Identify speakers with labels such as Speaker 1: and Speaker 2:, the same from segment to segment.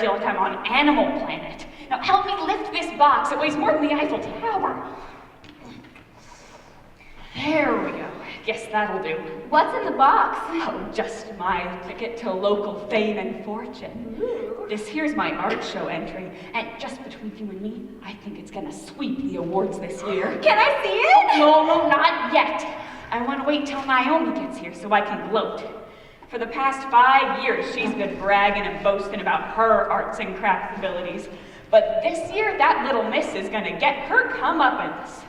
Speaker 1: feel like I'm on Animal Planet. Now help me lift this box. It weighs more than the Eiffel Tower. There we go. Guess that'll do.
Speaker 2: What's in the box?
Speaker 1: Oh, just my ticket to local fame and fortune.
Speaker 2: Ooh.
Speaker 1: This here's my art show entry, and just between you and me, I think it's gonna sweep the awards this year.
Speaker 2: Can I see it?
Speaker 1: No, not yet. I want to wait till Naomi gets here so I can gloat. For the past 5 years, she's been bragging and boasting about her arts and crafts abilities. But this year, that little miss is gonna get her comeuppance.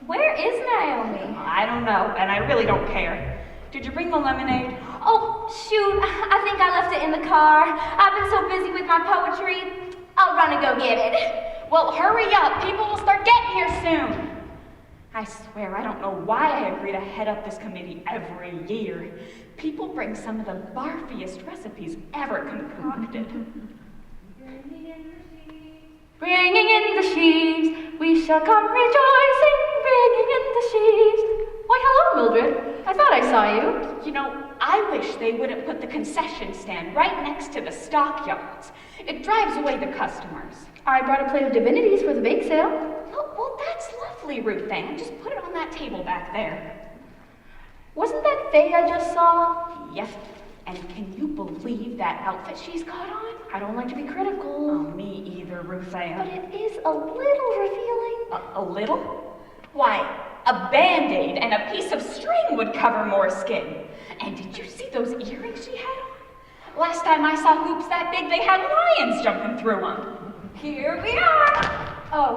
Speaker 2: Where is Naomi?
Speaker 1: I don't know, and I really don't care. Did you bring the lemonade?
Speaker 2: Oh, shoot, I think I left it in the car. I've been so busy with my poetry. I'll run and go get it.
Speaker 1: Well, hurry up. People will start getting here soon. I swear, I don't know why I agree to head up this committee every year. People bring some of the barfiest recipes ever concocted.
Speaker 2: Bringing in the sheaves, we shall come rejoicing, bringing in the sheaves. Why, hello, Mildred. I thought I saw you.
Speaker 1: You know, I wish they wouldn't put the concession stand right next to the stockyards. It drives away the customers.
Speaker 2: I brought a plate of divinities for the bake sale.
Speaker 1: Oh, well, that's lovely, Ruth Ann. Just put it on that table back there.
Speaker 2: Wasn't that Faye I just saw?
Speaker 1: Yes. And can you believe that outfit she's got on?
Speaker 2: I don't like to be critical.
Speaker 1: Oh, me either, Ruth Ann.
Speaker 2: But it is a little revealing.
Speaker 1: A little? Why, a Band-Aid and a piece of string would cover more skin. And did you see those earrings she had on? Last time I saw hoops that big, they had lions jumping through them.
Speaker 2: Here we are. Oh,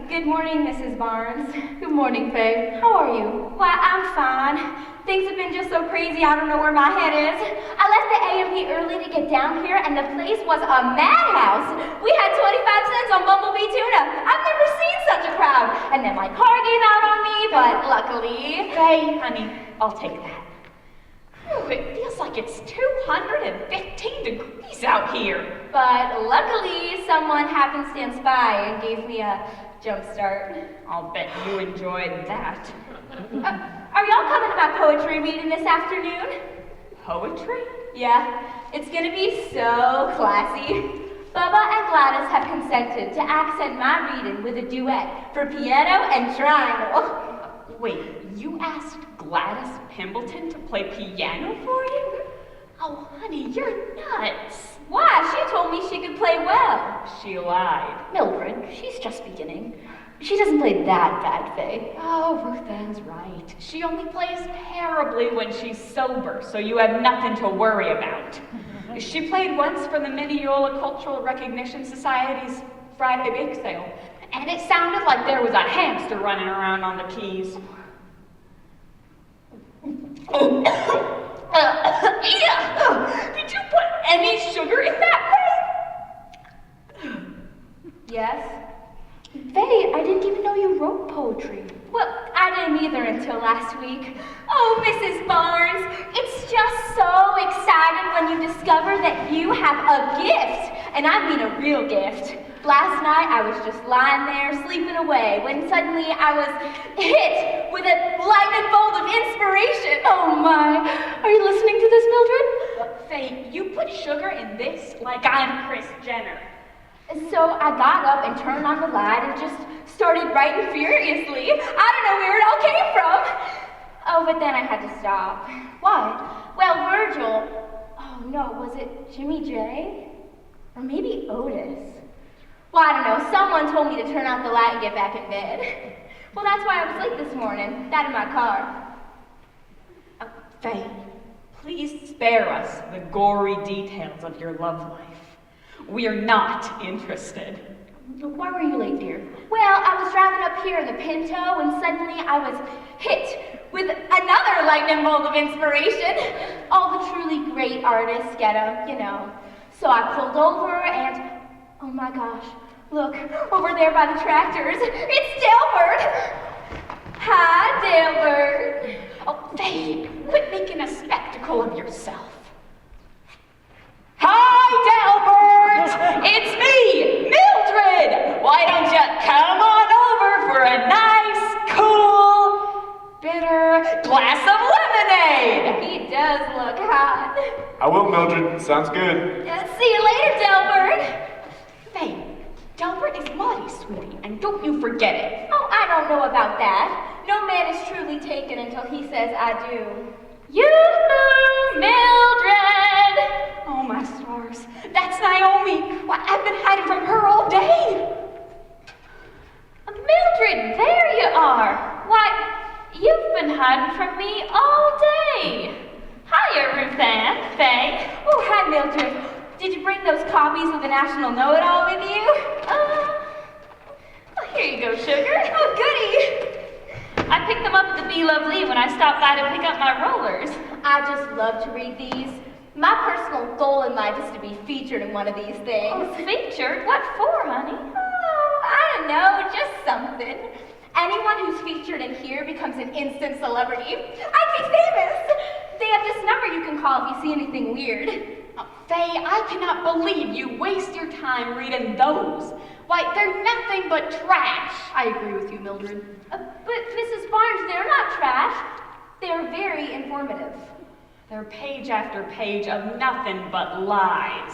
Speaker 2: good morning, Mrs. Barnes. Good morning, Faye. How are you? Why, I'm fine. Things have been just so crazy, I don't know where my head is. I left the A&P early to get down here, and the place was a madhouse. We had 25 cents on bumblebee tuna. I've never seen such a crowd. And then my car gave out on me, but luckily...
Speaker 1: Hey, honey, I'll take that. Whew, it feels like it's 215 degrees out here.
Speaker 2: But luckily, someone happenstance by and gave me a jump start.
Speaker 1: I'll bet you enjoyed that.
Speaker 2: Are y'all coming to my poetry reading this afternoon?
Speaker 1: Poetry?
Speaker 2: Yeah, it's gonna be so classy. Bubba and Gladys have consented to accent my reading with a duet for piano and triangle.
Speaker 1: Wait, you asked Gladys Pimbleton to play piano for you? Oh, honey, you're nuts.
Speaker 2: Why? She told me she could play well.
Speaker 1: She lied.
Speaker 2: Mildred, she's just beginning. She doesn't play that bad, Faye.
Speaker 1: Oh, Ruth Ann's right. She only plays terribly when she's sober, so you have nothing to worry about. She played once for the Mineola Cultural Recognition Society's Friday bake sale, and it sounded like there was a hamster running around on the keys. Did you put any sugar in that, Faye?
Speaker 2: Yes. Faye, I didn't even know you wrote poetry. Well, I didn't either until last week. Oh, Mrs. Barnes, it's just so exciting when you discover that you have a gift. And I mean a real gift. Last night, I was just lying there, sleeping away, when suddenly I was hit with a lightning bolt of inspiration. Oh my, are you listening to this, Mildred?
Speaker 1: Faye, you put sugar in this like I'm Kris Jenner.
Speaker 2: So I got up and turned on the light and just started writing furiously. I don't know where it all came from. Oh, but then I had to stop. Why? Well, Virgil, oh no, was it Jimmy J? Or maybe Otis? Well, I don't know, someone told me to turn out the light and get back in bed. Well, that's why I was late this morning, that in my car.
Speaker 1: Faye, please spare us the gory details of your love life. We are not interested.
Speaker 2: Why were you late, dear? Well, I was driving up here in the Pinto, and suddenly I was hit with another lightning bolt of inspiration. All the truly great artists get them, you know. So I pulled over and, oh my gosh, look, over there by the tractors, it's Delbert! Hi, Delbert.
Speaker 1: Oh, Faye, quit making a spectacle of yourself. Hi, Delbert! It's me, Mildred! Why don't you come on over for a nice, cool, bitter glass of lemonade?
Speaker 2: He does look hot.
Speaker 3: I will, Mildred. Sounds good.
Speaker 2: See you later, Delbert.
Speaker 1: Faye, Delbert is Lottie, sweetie, and don't you forget it.
Speaker 2: Oh, I don't know about that. No man is truly taken until he says I do.
Speaker 1: Yoo-hoo, Mildred! Oh, my stars. That's Naomi. Why, I've been hiding from her all day.
Speaker 4: Mildred, there you are. Why, you've been hiding from me all day. Hiya, Ruth Ann, Faye.
Speaker 2: Oh, hi, Mildred. Did you bring those copies of the National Know-It-All with you?
Speaker 4: Well, here you go, sugar.
Speaker 2: Oh, goody.
Speaker 4: I picked them up at the Be Lovely when I stopped by to pick up my rollers.
Speaker 2: I just love to read these. My personal goal in life is to be featured in one of these things.
Speaker 4: Oh, featured? What for, honey?
Speaker 2: Oh, I don't know, just something. Anyone who's featured in here becomes an instant celebrity. I'd be famous. They have this number you can call if you see anything weird.
Speaker 1: Oh, Faye, I cannot believe you waste your time reading those. Why, they're nothing but trash.
Speaker 2: I agree with you, Mildred. But Mrs. Barnes, they're not trash. They're very informative.
Speaker 1: They're page after page of nothing but lies.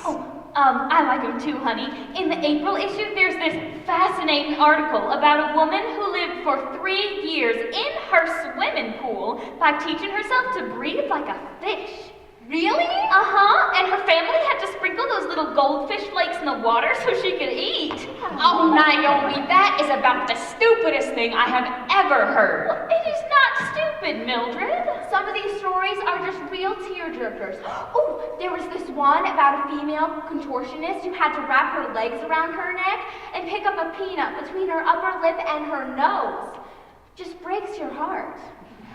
Speaker 4: I like them too, honey. In the April issue, there's this fascinating article about a woman who lived for 3 years in her swimming pool by teaching herself to breathe like a fish.
Speaker 2: Really?
Speaker 4: Uh-huh, and her family had to sprinkle those little goldfish flakes in the water so she could eat.
Speaker 1: Oh, Naomi, that is about the stupidest thing I have ever heard.
Speaker 4: It is not stupid, Mildred.
Speaker 2: Some of these stories are just real tearjerkers. Oh, there was this one about a female contortionist who had to wrap her legs around her neck and pick up a peanut between her upper lip and her nose. Just breaks your heart.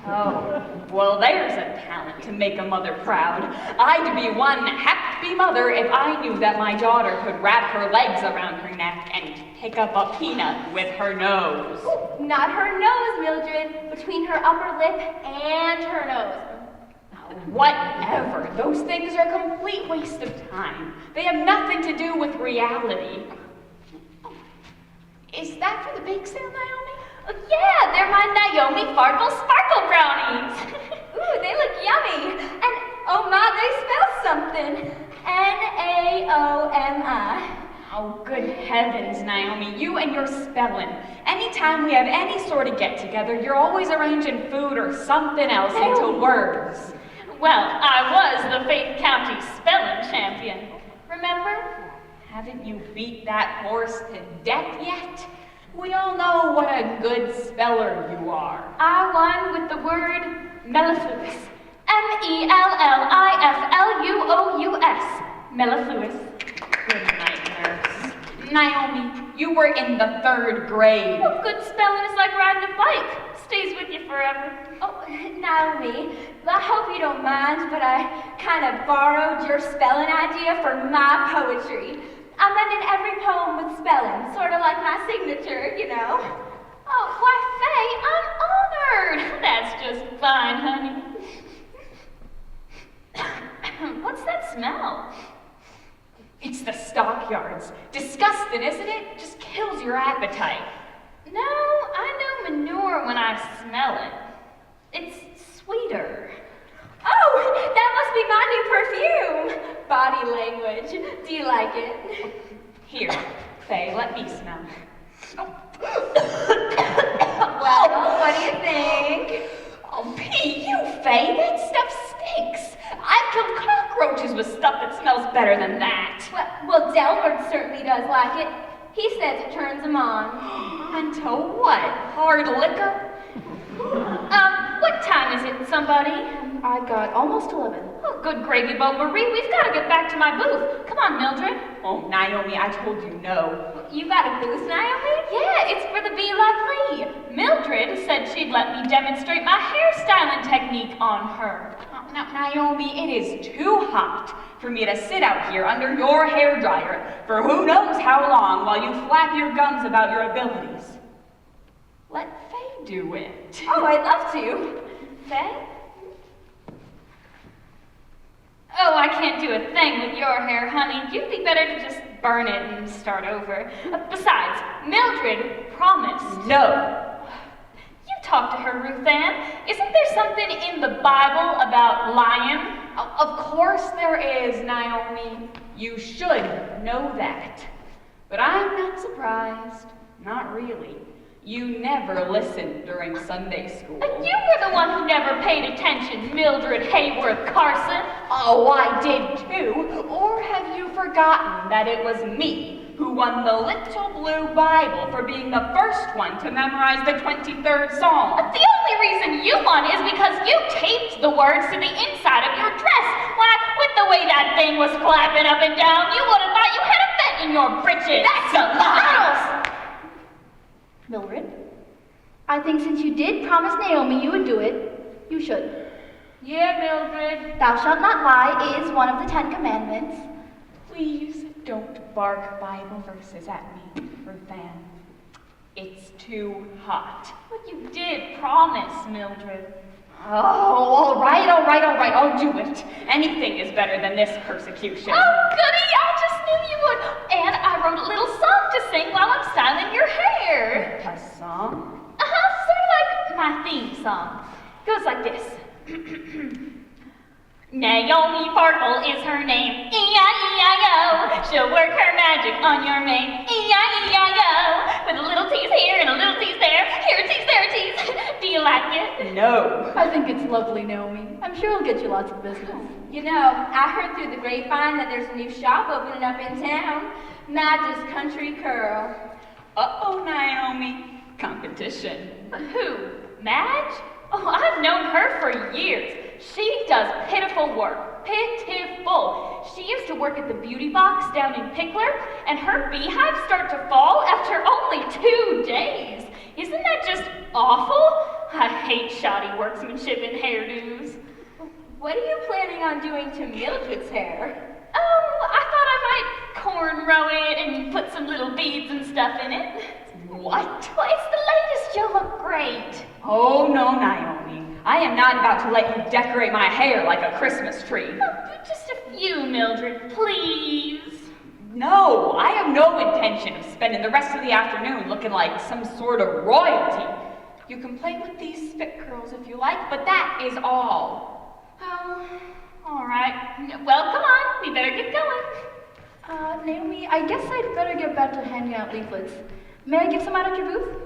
Speaker 1: Oh, well, there's a talent to make a mother proud. I'd be one happy mother if I knew that my daughter could wrap her legs around her neck and pick up a peanut with her nose.
Speaker 2: Ooh, not her nose, Mildred. Between her upper lip and her nose.
Speaker 1: Whatever. Those things are a complete waste of time. They have nothing to do with reality. Is that for the bake sale, Naomi?
Speaker 4: Yeah, they're my Naomi Farkle Sparkle Brownies.
Speaker 2: Ooh, they look yummy. And oh my, they spell something. Naomi.
Speaker 1: Oh, good heavens, Naomi, you and your spelling. Anytime we have any sort of get-together, you're always arranging food or something else into words.
Speaker 4: Well, I was the Faith County spelling champion. Remember?
Speaker 1: Haven't you beat that horse to death yet? We all know what a good speller you are.
Speaker 4: I won with the word mellifluous. Mellifluous. Mellifluous.
Speaker 1: Good night, nurse. Naomi, you were in the 3rd grade.
Speaker 4: Well, good spelling is like riding a bike. Stays with you forever.
Speaker 2: Oh, Naomi, I hope you don't mind, but I kind of borrowed your spelling idea for my poetry. I'm ending every poem with spelling, sort of like my signature, you know.
Speaker 4: Oh, why, Faye, I'm honored. That's just fine, honey. What's that smell?
Speaker 1: It's the stockyards. Disgusting, isn't it? Just kills your appetite.
Speaker 4: No, I know manure when I smell it. It's sweeter.
Speaker 2: Oh, that must be my new perfume. Body language. Do you like it?
Speaker 1: Here, Faye, let me smell.
Speaker 2: Well, what do you think?
Speaker 1: Oh, pee you, Faye. That stuff stinks. I've killed cockroaches with stuff that smells better than that.
Speaker 2: Well, Delbert certainly does like it. He says it turns him on.
Speaker 1: Unto what? Hard liquor?
Speaker 4: What time is it, somebody?
Speaker 2: I got almost 11.
Speaker 4: Oh, good gravy boat, Marie. We've got to get back to my booth. Come on, Mildred.
Speaker 1: Oh, Naomi, I told you no.
Speaker 2: You got a booth, Naomi?
Speaker 4: Yeah, it's for the Be Lovely. Mildred said she'd let me demonstrate my hairstyling technique on her.
Speaker 1: Now, Naomi, it is too hot for me to sit out here under your hairdryer for who knows how long while you flap your gums about your abilities. Let Faye do it.
Speaker 2: Oh, I'd love to.
Speaker 4: Faye? Oh, I can't do a thing with your hair, honey. You'd be better to just burn it and start over. Besides, Mildred promised.
Speaker 1: No.
Speaker 4: You talk to her, Ruth Ann. Isn't there something in the Bible about lying?
Speaker 1: Of course there is, Naomi. You should know that. But I'm not surprised. Not really. You never listened during Sunday school.
Speaker 4: You were the one who never paid attention, Mildred Hayworth Carson.
Speaker 1: Oh, I did too. Or have you forgotten that it was me who won the Little Blue Bible for being the first one to memorize the 23rd Psalm?
Speaker 4: The only reason you won is because you taped the words to the inside of your dress. Why, with the way that thing was flapping up and down, you would have thought you had a vent in your britches.
Speaker 1: That's a lie!
Speaker 2: Mildred, I think since you did promise Naomi you would do it, you should.
Speaker 1: Yeah, Mildred.
Speaker 2: Thou shalt not lie is one of the 10 Commandments.
Speaker 1: Please don't bark Bible verses at me, Ruth Ann. It's too hot.
Speaker 4: But you did promise, Mildred.
Speaker 1: Oh, all right, I'll do it. Anything is better than this persecution.
Speaker 4: Oh, goody, I just knew you would. And I wrote a little song to sing while I'm styling your hair.
Speaker 1: A song?
Speaker 4: Sort of like my theme song. Goes like this. Naomi Farkle is her name, E-I-E-I-O. She'll work her magic on your mane, E-I-E-I-O. With a little tease here and a little tease there, here a tease, there a tease. Do you like it?
Speaker 1: No.
Speaker 2: I think it's lovely, Naomi. I'm sure it'll get you lots of business.
Speaker 5: You know, I heard through the grapevine that there's a new shop opening up in town. Madge's Country Curl.
Speaker 1: Uh-oh, Naomi. Competition.
Speaker 4: Who? Madge? Oh, I've known her for years. She does pitiful work. Pitiful. She used to work at the beauty box down in Pickler, and her beehives start to fall after only 2 days. Isn't that just awful? I hate shoddy workmanship in hairdos.
Speaker 5: What are you planning on doing to Mildred's hair?
Speaker 4: Oh, I thought I might cornrow it and put some little beads and stuff in it.
Speaker 1: What?
Speaker 4: Well, it's the latest. You'll look great.
Speaker 1: Oh, no, Naomi. I am not about to let you decorate my hair like a Christmas tree.
Speaker 4: Oh, just a few, Mildred, please.
Speaker 1: No, I have no intention of spending the rest of the afternoon looking like some sort of royalty. You can play with these spit curls if you like, but that is all.
Speaker 4: Oh, all right. Well, come on. We better get going.
Speaker 2: Naomi, I guess I'd better get back to handing out leaflets. May I give some out at your booth?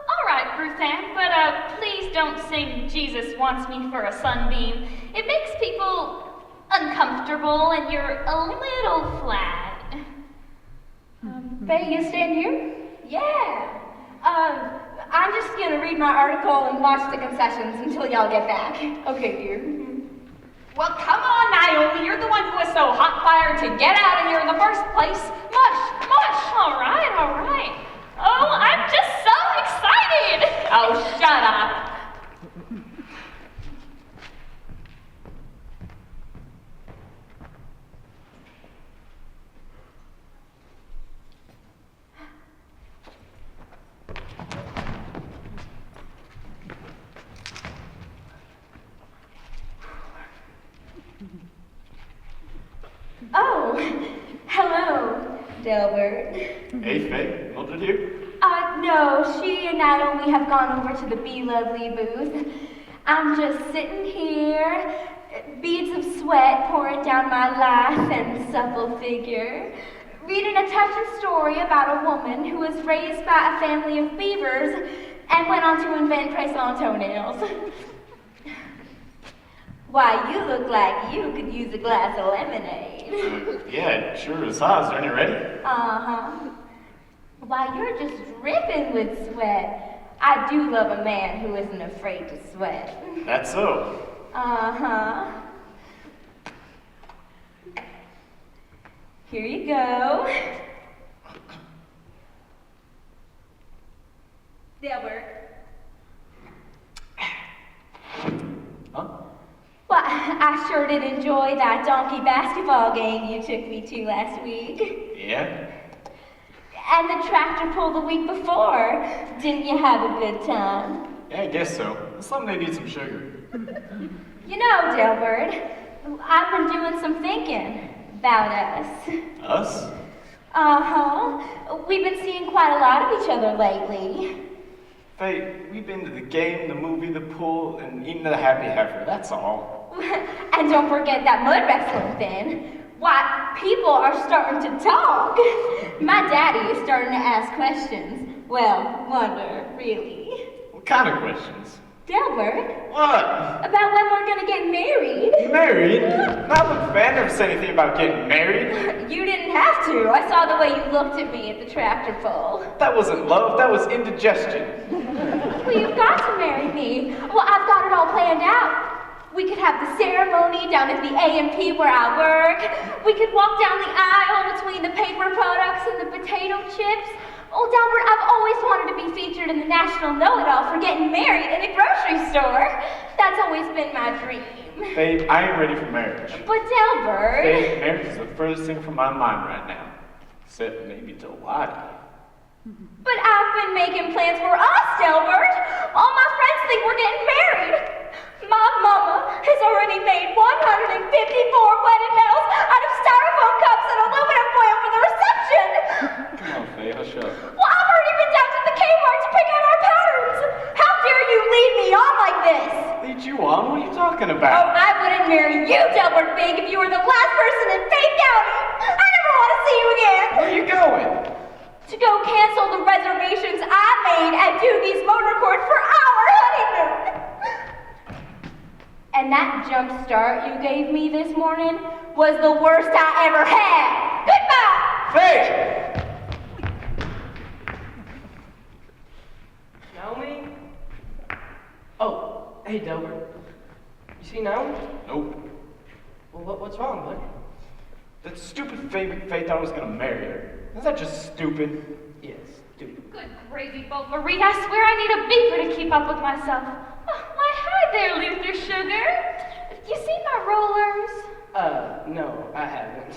Speaker 4: All right, Ruth Ann, but please don't sing Jesus Wants Me for a Sunbeam. It makes people uncomfortable and you're a little flat.
Speaker 2: Faye, you staying here?
Speaker 5: Yeah. I'm just gonna read my article and watch the concessions until y'all get back.
Speaker 2: Okay, dear.
Speaker 1: Well, come on, Naomi. You're the one who was so hot-fired to get out of here in the first place. Mush, mush.
Speaker 4: All right. Oh, I'm just so excited.
Speaker 1: Oh, shut up.
Speaker 5: Oh, hello, Delbert.
Speaker 3: Hey, Faye, Mildred here?
Speaker 5: No, she and Naomi have gone over to the Be Lovely booth. I'm just sitting here, beads of sweat pouring down my lithe and supple figure, reading a touching story about a woman who was raised by a family of beavers and went on to invent press-on toenails. Why, you look like you could use a glass of lemonade.
Speaker 3: Yeah, it sure is hot. Is there any ready?
Speaker 5: Uh-huh. Why, you're just dripping with sweat. I do love a man who isn't afraid to sweat.
Speaker 3: That's so.
Speaker 5: Uh-huh. Here you go. Delbert.
Speaker 3: Huh?
Speaker 5: Well, I sure did enjoy that donkey basketball game you took me to last week.
Speaker 3: Yeah?
Speaker 5: And the tractor pull the week before. Didn't you have a good time?
Speaker 3: Yeah, I guess so. Someday need some sugar.
Speaker 5: You know, Delbert, I've been doing some thinking about us.
Speaker 3: Us?
Speaker 5: Uh-huh. We've been seeing quite a lot of each other lately.
Speaker 3: Faye, we've been to the game, the movie, the pool, and eaten the happy heifer. That's all.
Speaker 5: And don't forget that mud wrestling thing. Why, people are starting to talk. My daddy is starting to ask questions. Well, wonder, really.
Speaker 3: What kind of questions?
Speaker 5: Delbert,
Speaker 3: What?
Speaker 5: about when we're gonna get married.
Speaker 3: Married? Not a big fan. Never said anything about getting married.
Speaker 5: You didn't have to. I saw the way you looked at me at the tractor pull.
Speaker 3: That wasn't love. That was indigestion.
Speaker 5: Well, you've got to marry me. Well, I've got it all planned out. We could have the ceremony down at the A&P where I work. We could walk down the aisle between the paper products and the potato chips. Oh, Delbert, I've always wanted to be featured in the National Know-It-All for getting married in a grocery store. That's always been my dream.
Speaker 3: Babe, I ain't ready for marriage.
Speaker 5: But Delbert...
Speaker 3: Babe, marriage is the furthest thing from my mind right now. Except maybe to Lottie.
Speaker 5: But I've been making plans for us, Delbert. All my friends think we're getting married. My mama has already made 154 wedding bells out of styrofoam cups and aluminum foil for the reception.
Speaker 3: Come on, Faye, hush up.
Speaker 5: Well, I've already been down to the Kmart to pick out our patterns. How dare you lead me on like this?
Speaker 3: Lead you on? What are you talking
Speaker 5: Oh,
Speaker 3: about?
Speaker 5: I wouldn't marry you, Delbert Fink, if you were the last person in Fayette County. I never want to see you again.
Speaker 3: Where are you going?
Speaker 5: To go cancel the reservations I made at Doogie's Motor Court for our honeymoon. And that jump start you gave me this morning was the worst I ever had. Goodbye!
Speaker 3: Faye!
Speaker 6: Naomi? Oh, hey, Delbert. You see Naomi?
Speaker 3: Nope.
Speaker 6: Well, what's wrong, bud?
Speaker 3: That stupid Faye thought I was gonna marry her. Isn't that just stupid?
Speaker 6: Yes, stupid.
Speaker 4: Good gravy boat, Marie. I swear I need a beeper to keep up with myself. Oh, why, hi there, Luther Sugar. You seen my rollers?
Speaker 6: No, I haven't.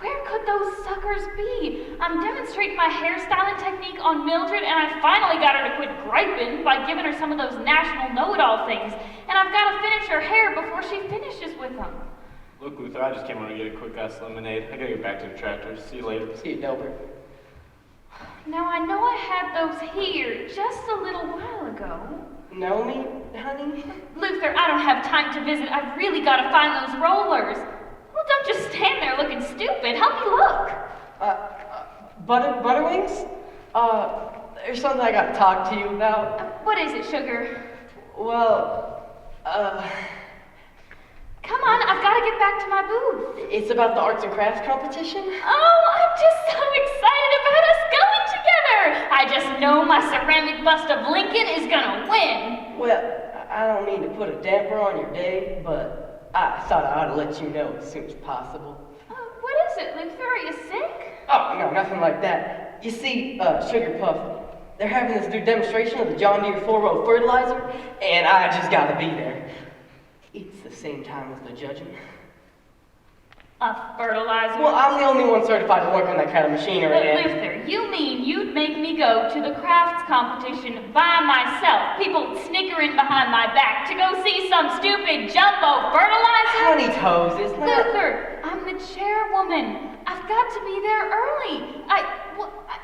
Speaker 4: Where could those suckers be? I'm demonstrating my hairstyling technique on Mildred, and I finally got her to quit griping by giving her some of those national know-it-all things. And I've got to finish her hair before she finishes with them.
Speaker 3: Look, Luther, I just came over to get a quick glass of lemonade. I gotta get back to the tractor. See you later.
Speaker 6: See you, Delbert.
Speaker 4: Now, I know I had those here just a little while ago.
Speaker 6: Naomi, honey?
Speaker 4: Luther, I don't have time to visit. I've really got to find those rollers. Well, don't just stand there looking stupid. Help me look.
Speaker 6: Butterwings? There's something I gotta talk to you about.
Speaker 4: What is it, Sugar?
Speaker 6: Well,
Speaker 4: Come on, I've got to get back to my booth.
Speaker 6: it's about the arts and crafts competition.
Speaker 4: Oh, I'm just so excited about us going together. I just know my ceramic bust of Lincoln is gonna win.
Speaker 6: Well, I don't mean to put a damper on your day, but I thought I ought to let you know as soon as possible.
Speaker 4: What is it, Luther? Are you sick?
Speaker 6: Oh, no, nothing like that. You see, Sugar Puff, they're having this new demonstration of the John Deere 4-row fertilizer, and I just gotta be there. It's the same time as the judging.
Speaker 4: A fertilizer?
Speaker 6: Well, I'm the only one certified to work on that kind of machinery,
Speaker 4: But
Speaker 6: and...
Speaker 4: Luther, you mean you'd make me go to the crafts competition by myself, people snickering behind my back, to go see some stupid jumbo fertilizer?
Speaker 6: Honey Toes, it's not...
Speaker 4: Luther, I'm the chairwoman. I've got to be there early.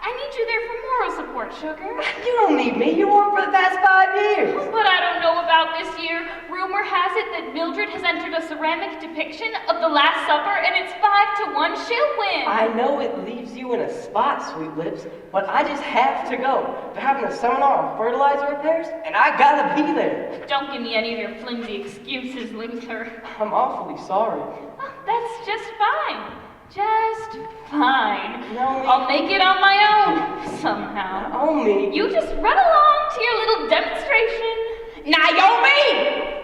Speaker 4: I need you there for moral support, Sugar.
Speaker 6: You don't need me. You were for the past 5 years.
Speaker 4: But I don't know about this year. Rumor has it that Mildred has entered a ceramic depiction of the Last Supper, and it's 5-1 she'll win.
Speaker 6: I know it leaves you in a spot, Sweet Lips, but I just have to go. They're having a seminar on fertilizer repairs, and I gotta be there.
Speaker 4: Don't give me any of your flimsy excuses, Luther.
Speaker 6: I'm awfully sorry.
Speaker 4: Oh, that's just fine. Just fine.
Speaker 6: Naomi.
Speaker 4: I'll make it on my own, somehow.
Speaker 6: Naomi.
Speaker 4: You just run along to your little demonstration. Naomi!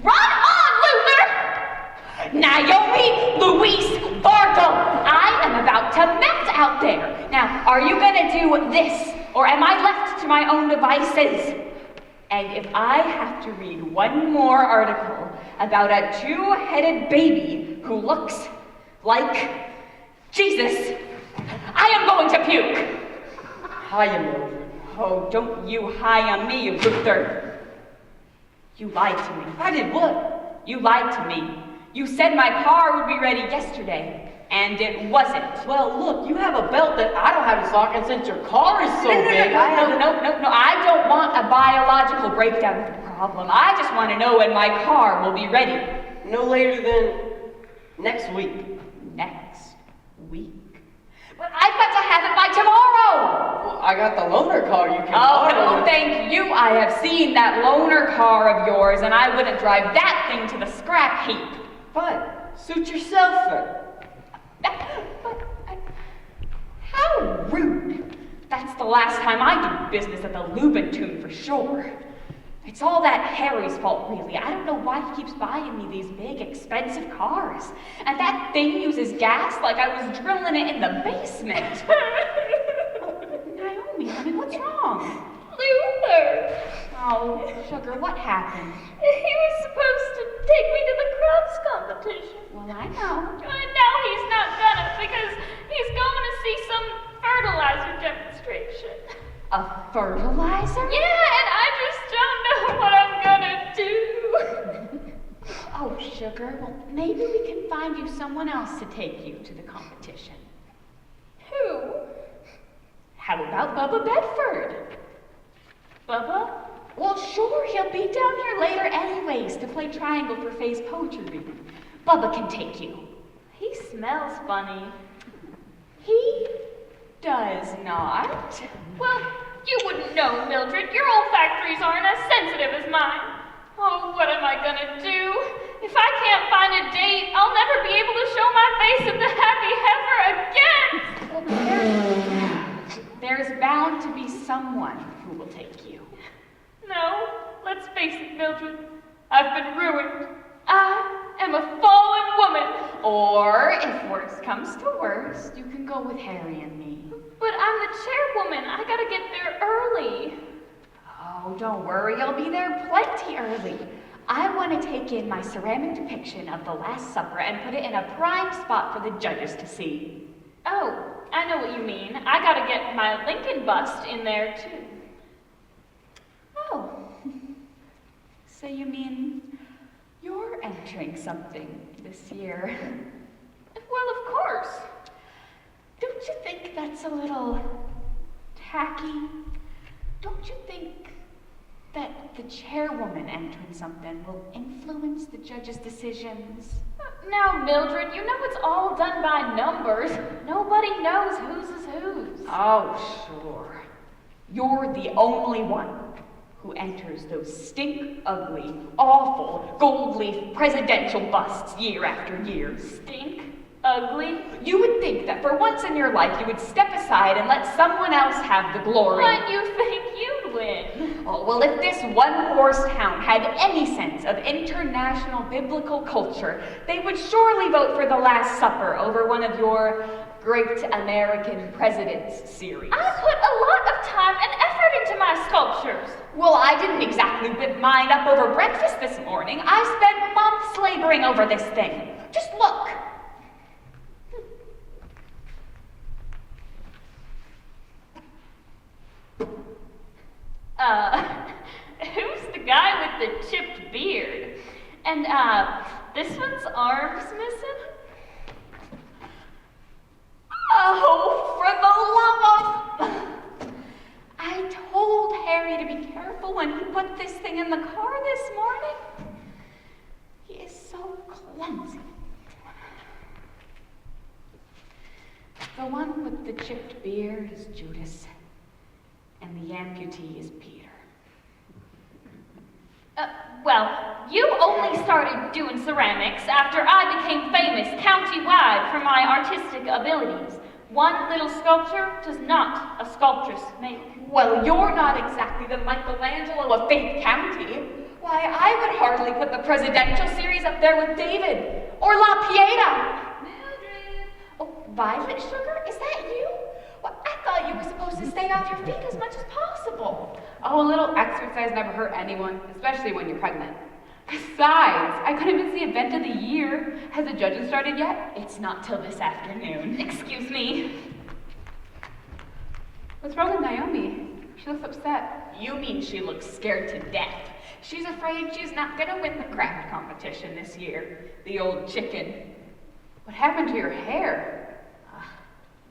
Speaker 4: Run on, Luther! Naomi Louise Bartle! I am about to melt out there. Now, are you gonna do this, or am I left to my own devices? And if I have to read one more article about a two-headed baby who looks like Jesus, I am going to puke.
Speaker 6: Hiya, Mildred.
Speaker 1: Oh, don't you high on me, you Luther. You lied to me.
Speaker 6: I did what?
Speaker 1: You lied to me. You said my car would be ready yesterday. and it wasn't.
Speaker 6: Well, look, you have a belt that I don't have in stock, and since your car is so big,
Speaker 1: No, I don't want a biological breakdown of the problem. I just want to know when my car will be ready.
Speaker 6: No later than next week.
Speaker 1: Next week? But I've got to have it by tomorrow!
Speaker 6: Well, I got the loaner car you can
Speaker 1: Oh,
Speaker 6: borrow.
Speaker 1: no, thank you. I have seen that loaner car of yours, and I wouldn't drive that thing to the scrap heap.
Speaker 6: Fine. Suit yourself then.
Speaker 1: How rude. That's the last time I do business at the Lubentune for sure. It's all that Harry's fault, really. I don't know why he keeps buying me these big, expensive cars. And that thing uses gas like I was drilling it in the basement. Naomi, honey, what's wrong?
Speaker 4: Luther!
Speaker 1: Oh, sugar, what happened?
Speaker 4: He was supposed to take me to the crafts competition.
Speaker 1: Well, I know.
Speaker 4: And now he's not gonna because he's going to see some fertilizer demonstration.
Speaker 1: A fertilizer?
Speaker 4: Yeah, and I just don't know what I'm gonna do.
Speaker 1: Oh, sugar, well, maybe we can find you someone else to take you to the competition.
Speaker 4: Who?
Speaker 1: How about Bubba Bedford?
Speaker 4: Bubba?
Speaker 1: Well, sure, he'll be down here later anyways to play Triangle for Faye's poetry reading. Bubba can take you.
Speaker 4: He smells funny.
Speaker 1: He does not.
Speaker 4: Well, you wouldn't know, Mildred. Your olfactories aren't as sensitive as mine. Oh, what am I gonna do? If I can't find a date, I'll never be able to show my face at the Happy Heifer again.
Speaker 1: There's bound to be someone who will take you.
Speaker 4: No, let's face it, Mildred. I've been ruined. I am a fallen woman.
Speaker 1: Or, if worse comes to worst, you can go with Harry and me.
Speaker 4: But I'm the chairwoman. I gotta get there early.
Speaker 1: Oh, don't worry, I'll be there plenty early. I want to take in my ceramic depiction of the Last Supper and put it in a prime spot for the judges to see.
Speaker 4: Oh, I know what you mean. I gotta get my Lincoln bust in there, too.
Speaker 1: Oh. So you mean you're entering something this year?
Speaker 4: Well, of course.
Speaker 1: Don't you think that's a little tacky? Don't you think that the chairwoman entering something will influence the judges' decisions?
Speaker 4: Now, Mildred, you know it's all done by numbers. Nobody knows whose is whose.
Speaker 1: Oh, sure. You're the only one who enters those stink, ugly, awful, gold leaf presidential busts year after year.
Speaker 4: Stink? Ugly?
Speaker 1: You would think that for once in your life you would step aside and let someone else have the glory.
Speaker 4: But you think you'd win.
Speaker 1: Oh, well, if this one-horse town had any sense of international biblical culture, they would surely vote for The Last Supper over one of your Great American Presidents series.
Speaker 4: I put a lot of time and effort into my sculptures.
Speaker 1: Well, I didn't exactly whip mine up over breakfast this morning. I spent months laboring over this thing. Just look.
Speaker 4: Who's the guy with the chipped beard? And, this one's arms missing?
Speaker 1: Oh, for the love of... I told Harry to be careful when he put this thing in the car this morning. He is so clumsy. The one with the chipped beard is Judas, and the amputee is Peter.
Speaker 4: Well, you only started doing ceramics after I became famous county-wide for my artistic abilities. One little sculpture does not a sculptress make.
Speaker 1: Well, you're not exactly the Michelangelo of Faith County. Why, I would hardly put the presidential series up there with David or La Pieta.
Speaker 4: Mildred.
Speaker 1: Oh, Violet Sugar, is that you? Well, I thought you were supposed to stay off your feet as much as possible.
Speaker 7: Oh, a little exercise never hurt anyone, especially when you're pregnant. Besides, I couldn't miss the event of the year. Has the judging started yet?
Speaker 1: It's not till this afternoon.
Speaker 4: Excuse me.
Speaker 7: What's wrong with Naomi? She looks upset.
Speaker 1: You mean she looks scared to death. She's afraid she's not gonna win the craft competition this year. The old chicken.
Speaker 7: What happened to your hair?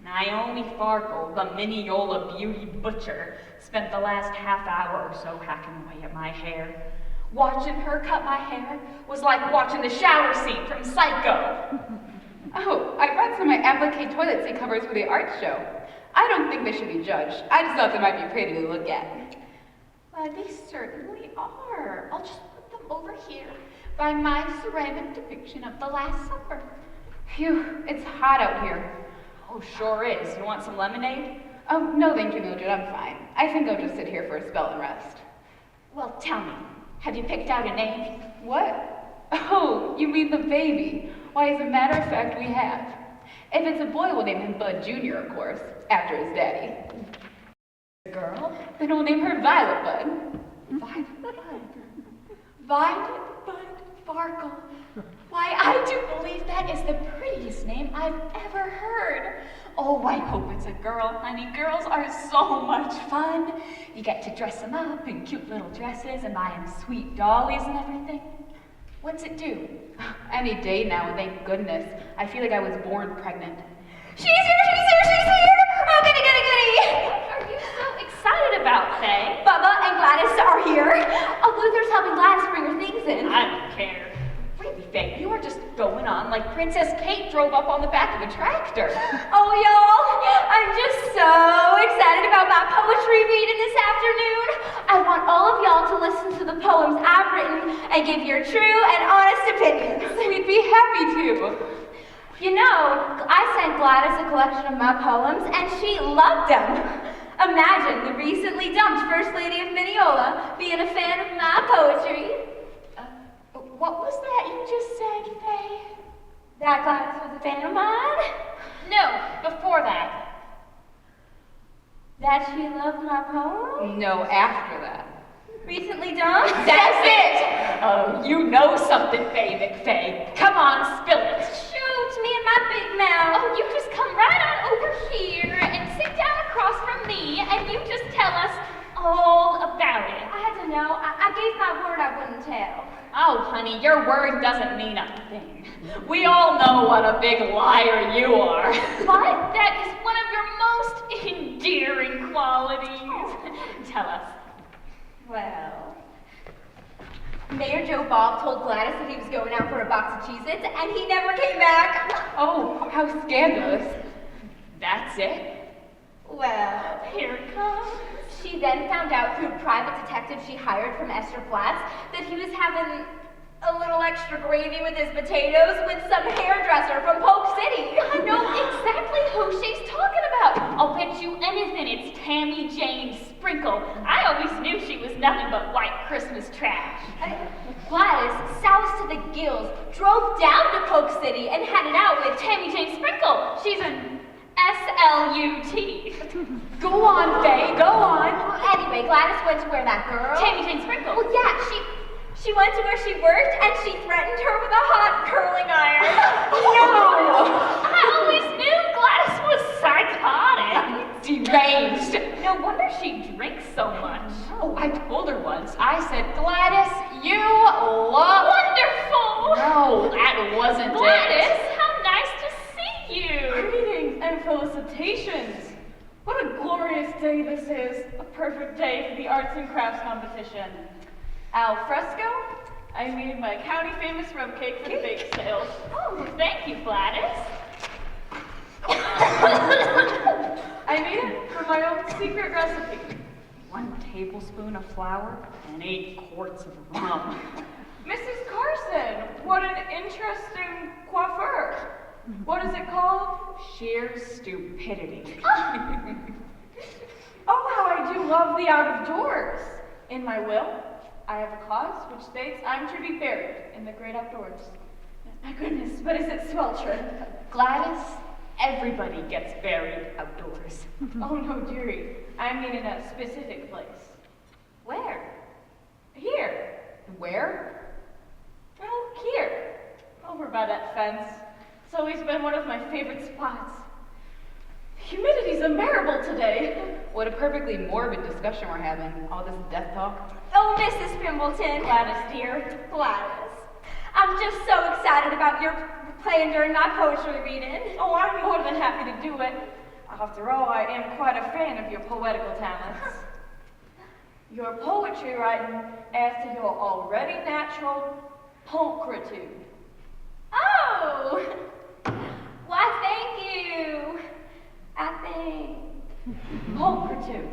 Speaker 1: Naomi Farkle, the Mineola beauty butcher, spent the last half hour or so hacking away at my hair. Watching her cut my hair was like watching the shower scene from Psycho.
Speaker 7: Oh, I brought some of my applique toilet seat covers for the art show. I don't think they should be judged. I just thought they might be pretty to look at.
Speaker 1: Well, they certainly are. I'll just put them over here by my ceramic depiction of the Last Supper.
Speaker 7: Phew, it's hot out here.
Speaker 1: Oh, sure is. You want some lemonade?
Speaker 7: Oh, no thank you, Mildred, I'm fine. I think I'll just sit here for a spell and rest.
Speaker 1: Well, tell me, have you picked out a name?
Speaker 7: What? Oh, you mean the baby. Why, as a matter of fact, we have. If it's a boy, we'll name him Bud Jr., of course, after his daddy.
Speaker 1: A girl?
Speaker 7: Then we'll name her Violet Bud.
Speaker 1: Violet Bud. Violet Bud Farkle. Why, I do believe that is the prettiest name I've ever heard. Oh, I hope it's a girl, honey. Girls are so much fun. You get to dress them up in cute little dresses and buy them sweet dollies and everything. What's it do?
Speaker 7: Any day now, thank goodness. I feel like I was born pregnant.
Speaker 2: She's here, she's here, she's here! Oh, goody, goody, goody!
Speaker 4: What are you so excited about, Faye?
Speaker 2: Bubba and Gladys are here. Oh, Luther's helping Gladys bring her things in.
Speaker 1: I don't care. Really, Faye, you are just going on like Princess Kate drove up on the back of a tractor.
Speaker 2: Oh, y'all, I'm just so excited about my poetry reading this afternoon. I want all of y'all to listen to the poems I've written and give your true and honest opinions.
Speaker 7: We'd be happy to.
Speaker 2: You know, I sent Gladys a collection of my poems, and she loved them. Imagine the recently dumped First Lady of Mineola being a fan of my poetry.
Speaker 1: What was that you just said, Faye?
Speaker 2: That Gladys was a fan of mine?
Speaker 4: No, before that.
Speaker 2: That she loved my poem?
Speaker 7: No, after that.
Speaker 2: Recently dumped?
Speaker 1: That's it! Oh, you know something, Faye McFay. Come on, spill it.
Speaker 2: Shoot, me and my big mouth.
Speaker 4: Oh, you just come right on over here and sit down across from me and you just tell us all about it.
Speaker 2: I had to know. I gave my word I wouldn't tell.
Speaker 1: Oh, honey, your word doesn't mean a thing. We all know what a big liar you are.
Speaker 4: What? That is one of your most endearing qualities. Tell us.
Speaker 2: Well, Mayor Joe Bob told Gladys that he was going out for a box of Cheez-Its, and he never came back.
Speaker 7: Oh, how scandalous.
Speaker 1: That's it?
Speaker 2: Well,
Speaker 4: Here it comes.
Speaker 2: she then found out through a private detective she hired from Esther Flats that he was having a little extra gravy with his potatoes with some hairdresser from Polk City.
Speaker 4: I know exactly who she's talking about. I'll bet you anything it's Tammy Jane Sprinkle. I always knew she was nothing but white Christmas trash.
Speaker 2: Gladys, soused to the gills, drove down to Polk City and had it out with
Speaker 4: Tammy Jane Sprinkle. She's an S-L-U-T.
Speaker 1: Go on, Faye, go on.
Speaker 2: Well, anyway, Gladys went to where that girl...
Speaker 4: Tammy Jane Sprinkle.
Speaker 2: Well, yeah, she went to where she worked and she threatened her with a hot curling iron.
Speaker 1: No!
Speaker 4: I always knew Gladys was psychotic.
Speaker 1: Deranged.
Speaker 4: No wonder she drinks so much.
Speaker 1: Oh, I told her once. I said, Gladys, you look...
Speaker 4: Wonderful.
Speaker 1: No, that wasn't
Speaker 4: Gladys,
Speaker 1: it.
Speaker 4: how nice to see you.
Speaker 8: Greetings and felicitations. What a glorious day this is. A perfect day for the arts and crafts competition. Al fresco, I made my county famous rum cake for the bake sale.
Speaker 4: Oh, thank you, Gladys.
Speaker 8: I made it from my own secret recipe.
Speaker 1: 1 tablespoon of flour and 8 quarts of rum.
Speaker 8: Mrs. Carson, what an interesting coiffure. What is it called?
Speaker 1: Sheer stupidity.
Speaker 8: Oh, how I do love the out of doors. In my will, I have a clause which states I'm to be buried in the great outdoors. My goodness, but is it sweltering?
Speaker 1: Gladys, everybody gets buried outdoors.
Speaker 8: Oh no, dearie. I mean in a specific place.
Speaker 1: Where?
Speaker 8: Here.
Speaker 7: Where?
Speaker 8: Well, here. Over by that fence. It's always been one of my favorite spots. Humidity's unbearable today.
Speaker 7: What a perfectly morbid discussion we're having. All this death talk.
Speaker 2: Oh, Mrs. Pimbleton.
Speaker 8: Gladys, dear.
Speaker 2: Gladys.
Speaker 5: I'm just so excited about your playing during my poetry reading.
Speaker 8: Oh, I'm more than happy to do it. After all, I am quite a fan of your poetical talents. Your poetry writing adds to your already natural pulchritude.
Speaker 5: Oh! Why, thank you. I think.
Speaker 8: Pulchritude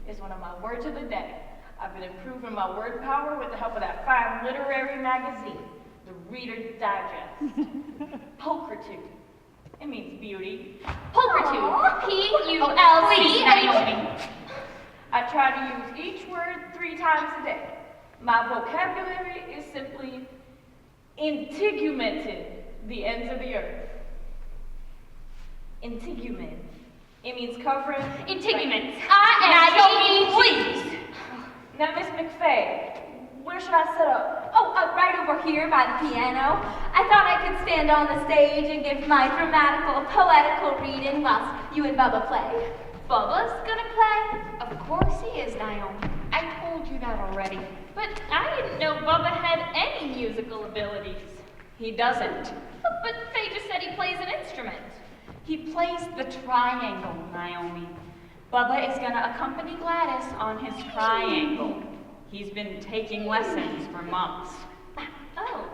Speaker 8: is one of my words of the day. I've been improving my word power with the help of that fine literary magazine, the Reader's Digest. Pulchritude. It means beauty.
Speaker 4: Pulchritude. P-U-L-C.
Speaker 1: Please, Naomi.
Speaker 8: I try to use each word 3 times a day. My vocabulary is simply intigumented, the ends of the earth. Integument. It means covering.
Speaker 4: Integument.
Speaker 1: Naomi, please.
Speaker 8: Now, Miss McFay, where should I set up?
Speaker 5: Oh, right over here by the piano. I thought I could stand on the stage and give my dramatical, poetical reading whilst you and Bubba play.
Speaker 4: Bubba's gonna play?
Speaker 1: Of course he is, Naomi. I told you that already.
Speaker 4: But I didn't know Bubba had any musical abilities.
Speaker 1: He doesn't.
Speaker 4: But Faye just said he plays an instrument.
Speaker 1: He plays the triangle, Naomi. Bubba is gonna accompany Gladys on his triangle. He's been taking lessons for months.
Speaker 4: Oh.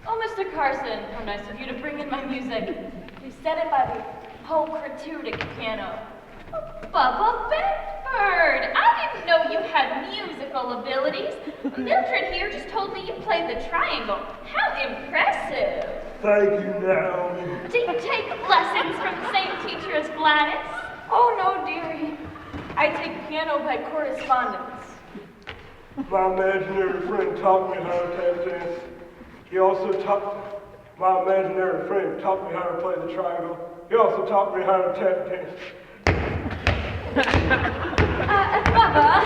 Speaker 8: Oh, Mr. Carson, how nice of you to bring in my music. You set it by the pulchritudic piano.
Speaker 4: Bubba Bedford! I didn't know you had musical abilities. Mildred here just told me you played the triangle. How impressive!
Speaker 9: Thank you, Naomi.
Speaker 4: Do you take lessons from the same teacher as Gladys?
Speaker 8: Oh, no, dearie. I take piano by correspondence.
Speaker 9: My imaginary friend taught me how to tap dance. He also taught my imaginary friend taught me how to play the triangle. He also taught me how to tap dance.
Speaker 5: Bubba,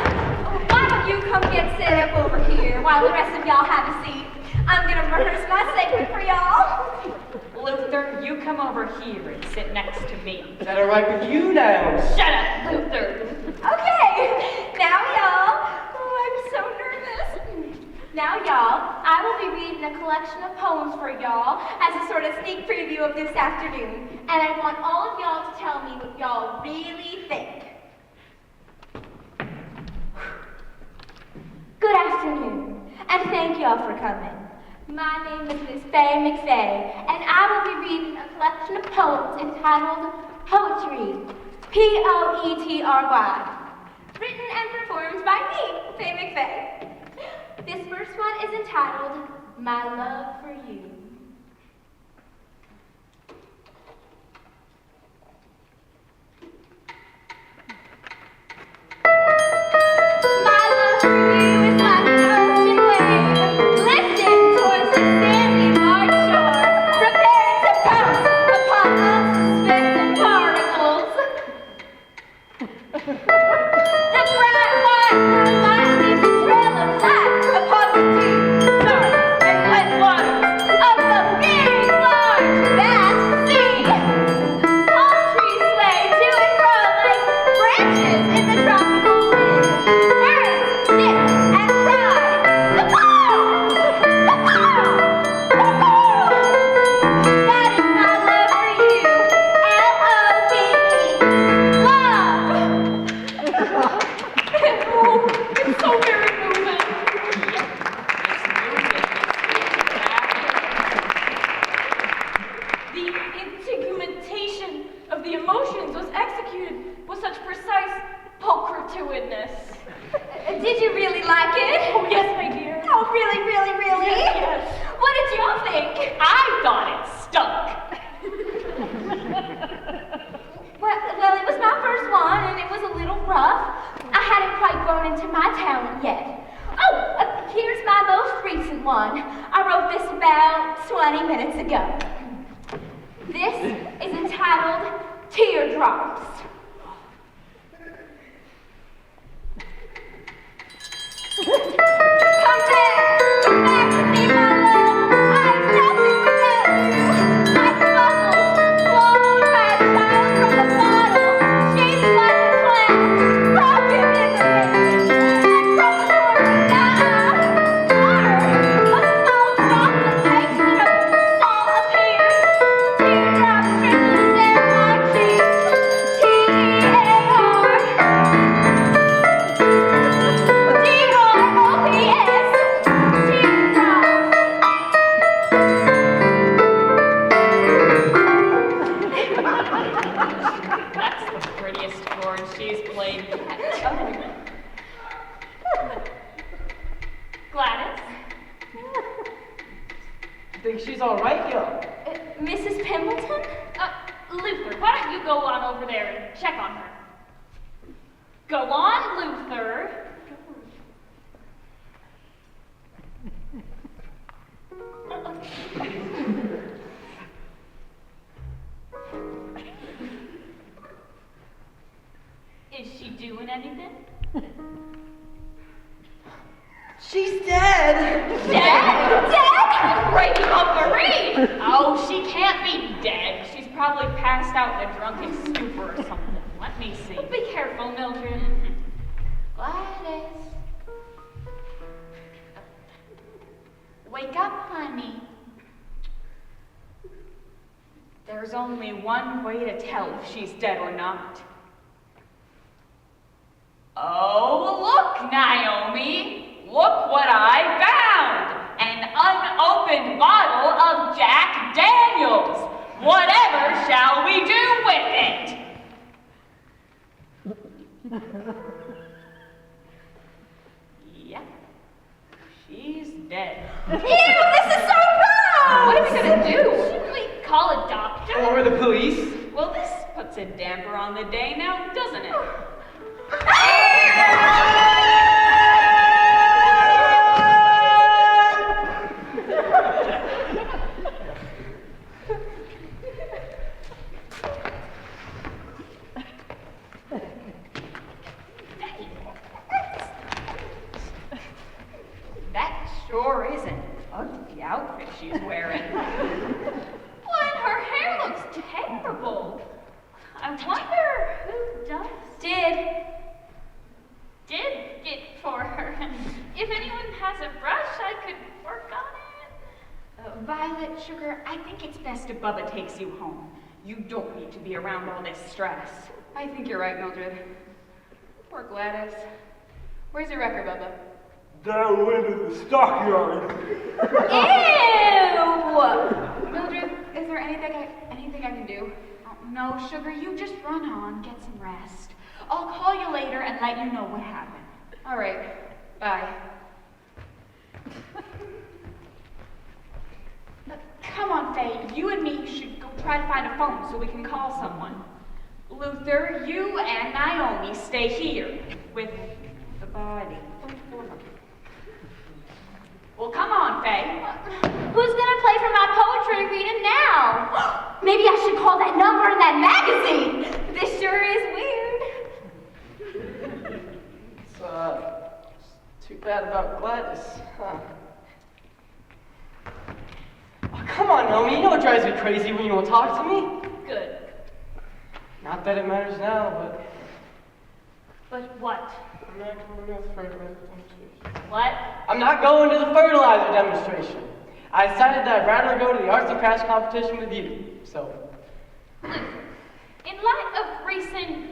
Speaker 5: why don't you come get set up over here while the rest of y'all have a seat? I'm gonna rehearse my segment for y'all.
Speaker 1: Luther, you come over here and sit next to me.
Speaker 6: Is that all right with you, Naomi?
Speaker 4: Shut up, Luther.
Speaker 5: Okay, now y'all. Oh, I'm so nervous. Now y'all, I will be reading a collection of poems for y'all as a sort of sneak preview of this afternoon. And I want all of y'all to tell me what y'all really think. Good afternoon, and thank y'all for coming. My name is Miss Faye McFay, and I will be reading a collection of poems entitled Poetry, P-O-E-T-R-Y, written and performed by me, Faye McFay. This first one is entitled My Love for You. Did you really like it?
Speaker 8: Oh, yes, my dear.
Speaker 5: Oh, really, really, really?
Speaker 8: Yes.
Speaker 5: What did y'all think?
Speaker 1: I thought it stunk.
Speaker 5: Well, it was my first one, and it was a little rough. I hadn't quite grown into my talent yet. Oh, here's my most recent one. I wrote this about 20 minutes ago. This is entitled Teardrops. Come back with me, my love. I've nothing to tell you. Like bubbles blown by a child from a bottle, shaped like a clown, broken in the wind, and from the door, nah,
Speaker 6: Think she's all right, yo?
Speaker 5: Mrs. Pimbleton?
Speaker 4: Luther, why don't you go on over there and check on her? Go on, Luther. Is she doing anything?
Speaker 6: She's dead!
Speaker 1: Dead? Dead? Great reverie! Oh, she can't be dead. She's probably passed out in a drunken stupor or something. Let me see.
Speaker 4: Be careful, Mildred.
Speaker 1: Gladys. Wake up, honey. There's only one way to tell if she's dead or not. Oh, look, Naomi. Look what I found. An unopened bottle of Jack Daniels. Whatever shall we do with it? Yep. She's dead.
Speaker 5: Ew, this is so gross!
Speaker 1: What are we gonna do?
Speaker 4: Shouldn't we call a doctor?
Speaker 6: Or the police?
Speaker 1: Well, this puts a damper on the day now, doesn't it? That sure is an ugly outfit she's wearing.
Speaker 4: What? Her hair looks terrible. I wonder who does did it for her. If anyone has a brush, I could work on it.
Speaker 1: Violet, sugar, I think it's best if Bubba takes you home. You don't need to be around all this stress.
Speaker 7: I think you're right, Mildred. Poor Gladys. Where's your record, Bubba?
Speaker 9: Downwind of the stockyard.
Speaker 5: Ew!
Speaker 7: Mildred, is there anything I can do?
Speaker 1: Oh, no, sugar, you just run on, get some rest. I'll call you later and let you know what happened.
Speaker 7: All right. Bye.
Speaker 1: Come on, Faye, you and me should go try to find a phone so we can call someone. Luther, you and Naomi stay here with the body. Well, come on, Faye.
Speaker 5: Who's gonna play for my poetry reading now? Maybe I should call that number in that magazine. This sure is weird.
Speaker 6: It's too bad about Gladys, huh? Oh, come on, Naomi, you know it drives me crazy when you won't talk to me.
Speaker 4: Good.
Speaker 6: Not that it matters now, but...
Speaker 4: But what?
Speaker 6: I'm not going to the fertilizer demonstration.
Speaker 4: What?
Speaker 6: I'm not going to the fertilizer demonstration. I decided that I'd rather go to the arts and crafts competition with you, so...
Speaker 4: In light of recent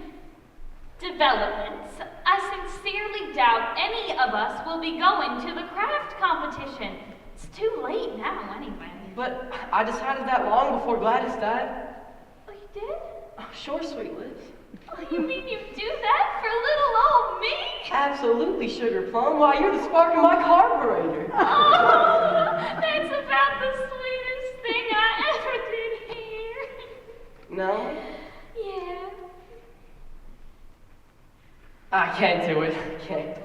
Speaker 4: developments, I sincerely doubt any of us will be going to the craft competition. It's too late now, anyway.
Speaker 6: But I decided that long before Gladys died.
Speaker 4: Oh, you did?
Speaker 6: Oh, sure, sweet Liz.
Speaker 4: Oh, you mean you do that for little old me?
Speaker 6: Absolutely, Sugar Plum. Why, you're the spark of my carburetor.
Speaker 4: Oh, that's about the sweetest thing I ever did hear.
Speaker 6: No?
Speaker 4: Yeah.
Speaker 6: I can't do it. I can't.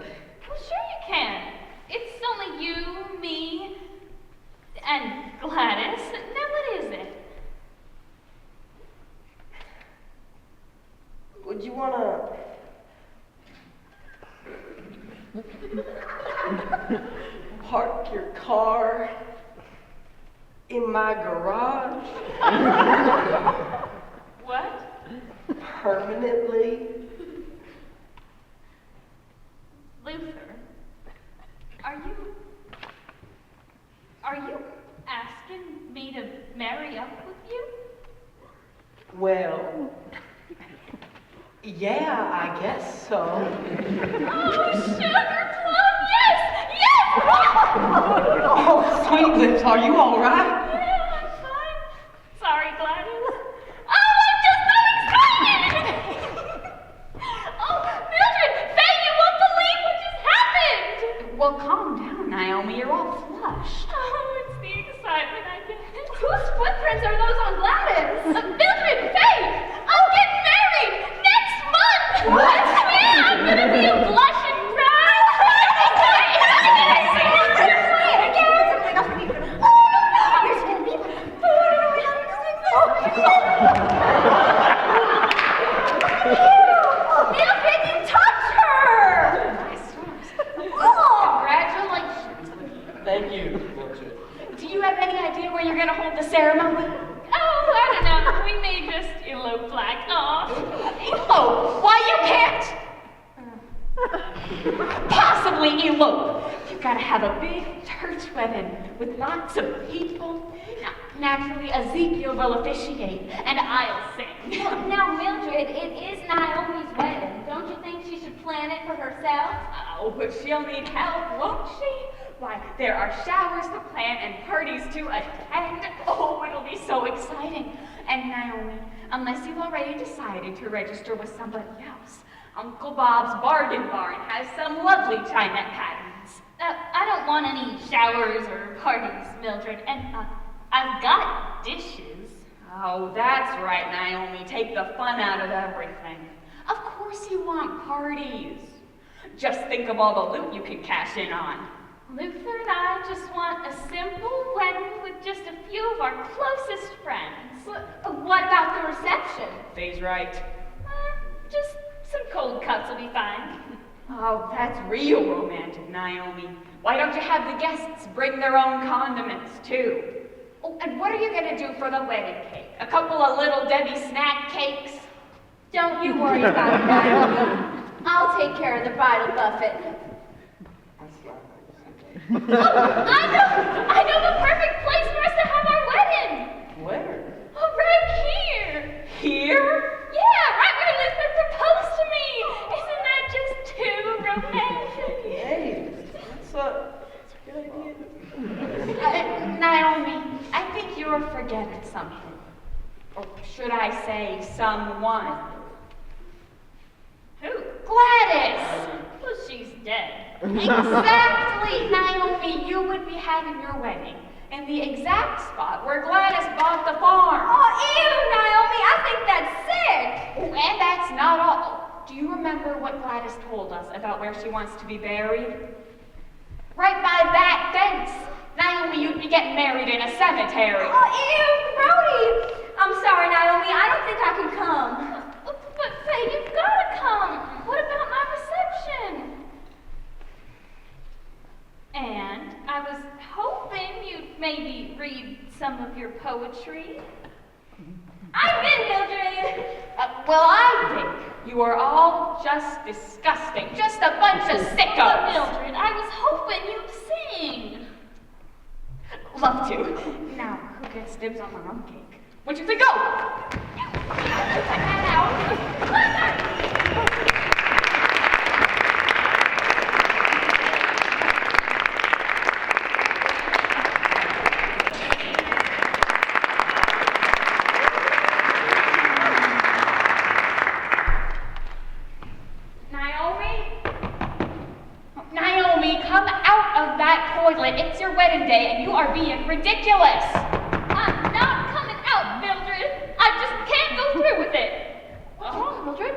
Speaker 4: Well, sure you can. It's only you, me, and Gladys. Now what is it?
Speaker 6: Would you wanna... park your car in my garage?
Speaker 4: What?
Speaker 6: Permanently?
Speaker 4: Luther, are you asking me to marry up with you?
Speaker 6: Well... yeah, I guess so.
Speaker 4: Oh, Sugar Plum, yes! Yes!
Speaker 6: Oh, Sweet Lips, are you all right?
Speaker 4: Yeah, I'm fine. Sorry, Gladys. Oh, I'm just so excited! Oh, Mildred, Faye, you won't believe what just happened!
Speaker 1: Well, calm down, Naomi. You're all flushed.
Speaker 4: Oh, it's the excitement. I
Speaker 2: Whose footprints are those on Gladys?
Speaker 4: Mildred, Faye, I'm getting married next month.
Speaker 6: What?
Speaker 4: Yeah, I'm gonna be a blushing bride.
Speaker 2: Mildred, you touched her!
Speaker 1: Congratulations.
Speaker 6: Thank you, Mildred.
Speaker 1: Do you have any idea where you're gonna hold the ceremony?
Speaker 4: Oh, I don't know. We may just elope like off.
Speaker 1: Elope? Why you can't? Possibly elope. You've got to have a big church wedding with lots of people. Now, naturally, Ezekiel will officiate, and I'll sing.
Speaker 2: Now, Mildred, it is Naomi's wedding. Don't you think she should plan it for herself?
Speaker 1: Oh, but she'll need help, won't she? Why, there are showers to plan and parties to attend. Oh, it'll be so exciting. And Naomi, unless you've already decided to register with somebody else, Uncle Bob's bargain barn has some lovely china patterns.
Speaker 4: I don't want any showers or parties, Mildred, and I've got dishes.
Speaker 1: Oh, that's right, Naomi. Take the fun out of everything. Of course you want parties. Just think of all the loot you can cash in on.
Speaker 4: Luther and I just want a simple wedding with just a few of our closest friends.
Speaker 2: What about the reception?
Speaker 1: Faye's right.
Speaker 4: Just some cold cuts will be fine.
Speaker 1: Oh, that's real romantic, Naomi. Why don't you have the guests bring their own condiments, too? Oh, and what are you going to do for the wedding cake? A couple of little Debbie snack cakes?
Speaker 2: Don't you worry about it, Naomi. I'll take care of the bridal buffet.
Speaker 4: I know the perfect place for us to have our wedding.
Speaker 6: Where?
Speaker 4: Oh, right here.
Speaker 1: Here?
Speaker 4: Yeah, right where Luther proposed to me. Isn't that just too romantic?
Speaker 6: Hey, that's a good idea.
Speaker 1: Naomi, I think you're forgetting something. Or should I say someone?
Speaker 4: Who?
Speaker 1: Gladys!
Speaker 4: Well, she's dead.
Speaker 1: Exactly, Naomi, you would be having your wedding in the exact spot where Gladys bought the farm.
Speaker 2: Oh, ew, Naomi, I think that's sick.
Speaker 1: Oh, and that's not all. Do you remember what Gladys told us about where she wants to be buried? Right by that fence. Naomi, you'd be getting married in a cemetery.
Speaker 2: Oh, ew, Brody. I'm sorry, Naomi, I don't think I can come.
Speaker 4: But Faye, you've got to come. What about my reception? And I was hoping you'd maybe read some of your poetry.
Speaker 2: I'm in, Mildred.
Speaker 1: Well, I think you are all just disgusting. Just a bunch of
Speaker 4: But
Speaker 1: sickos.
Speaker 4: Mildred, I was hoping you'd sing.
Speaker 1: Love to. Now, who gets dibs on the rum cake? What you think? Go! Naomi, come out of that toilet. It's your wedding day and you are being ridiculous.
Speaker 4: I'm not coming out, Mildred. I just can't go through with it.
Speaker 1: What's wrong, Mildred?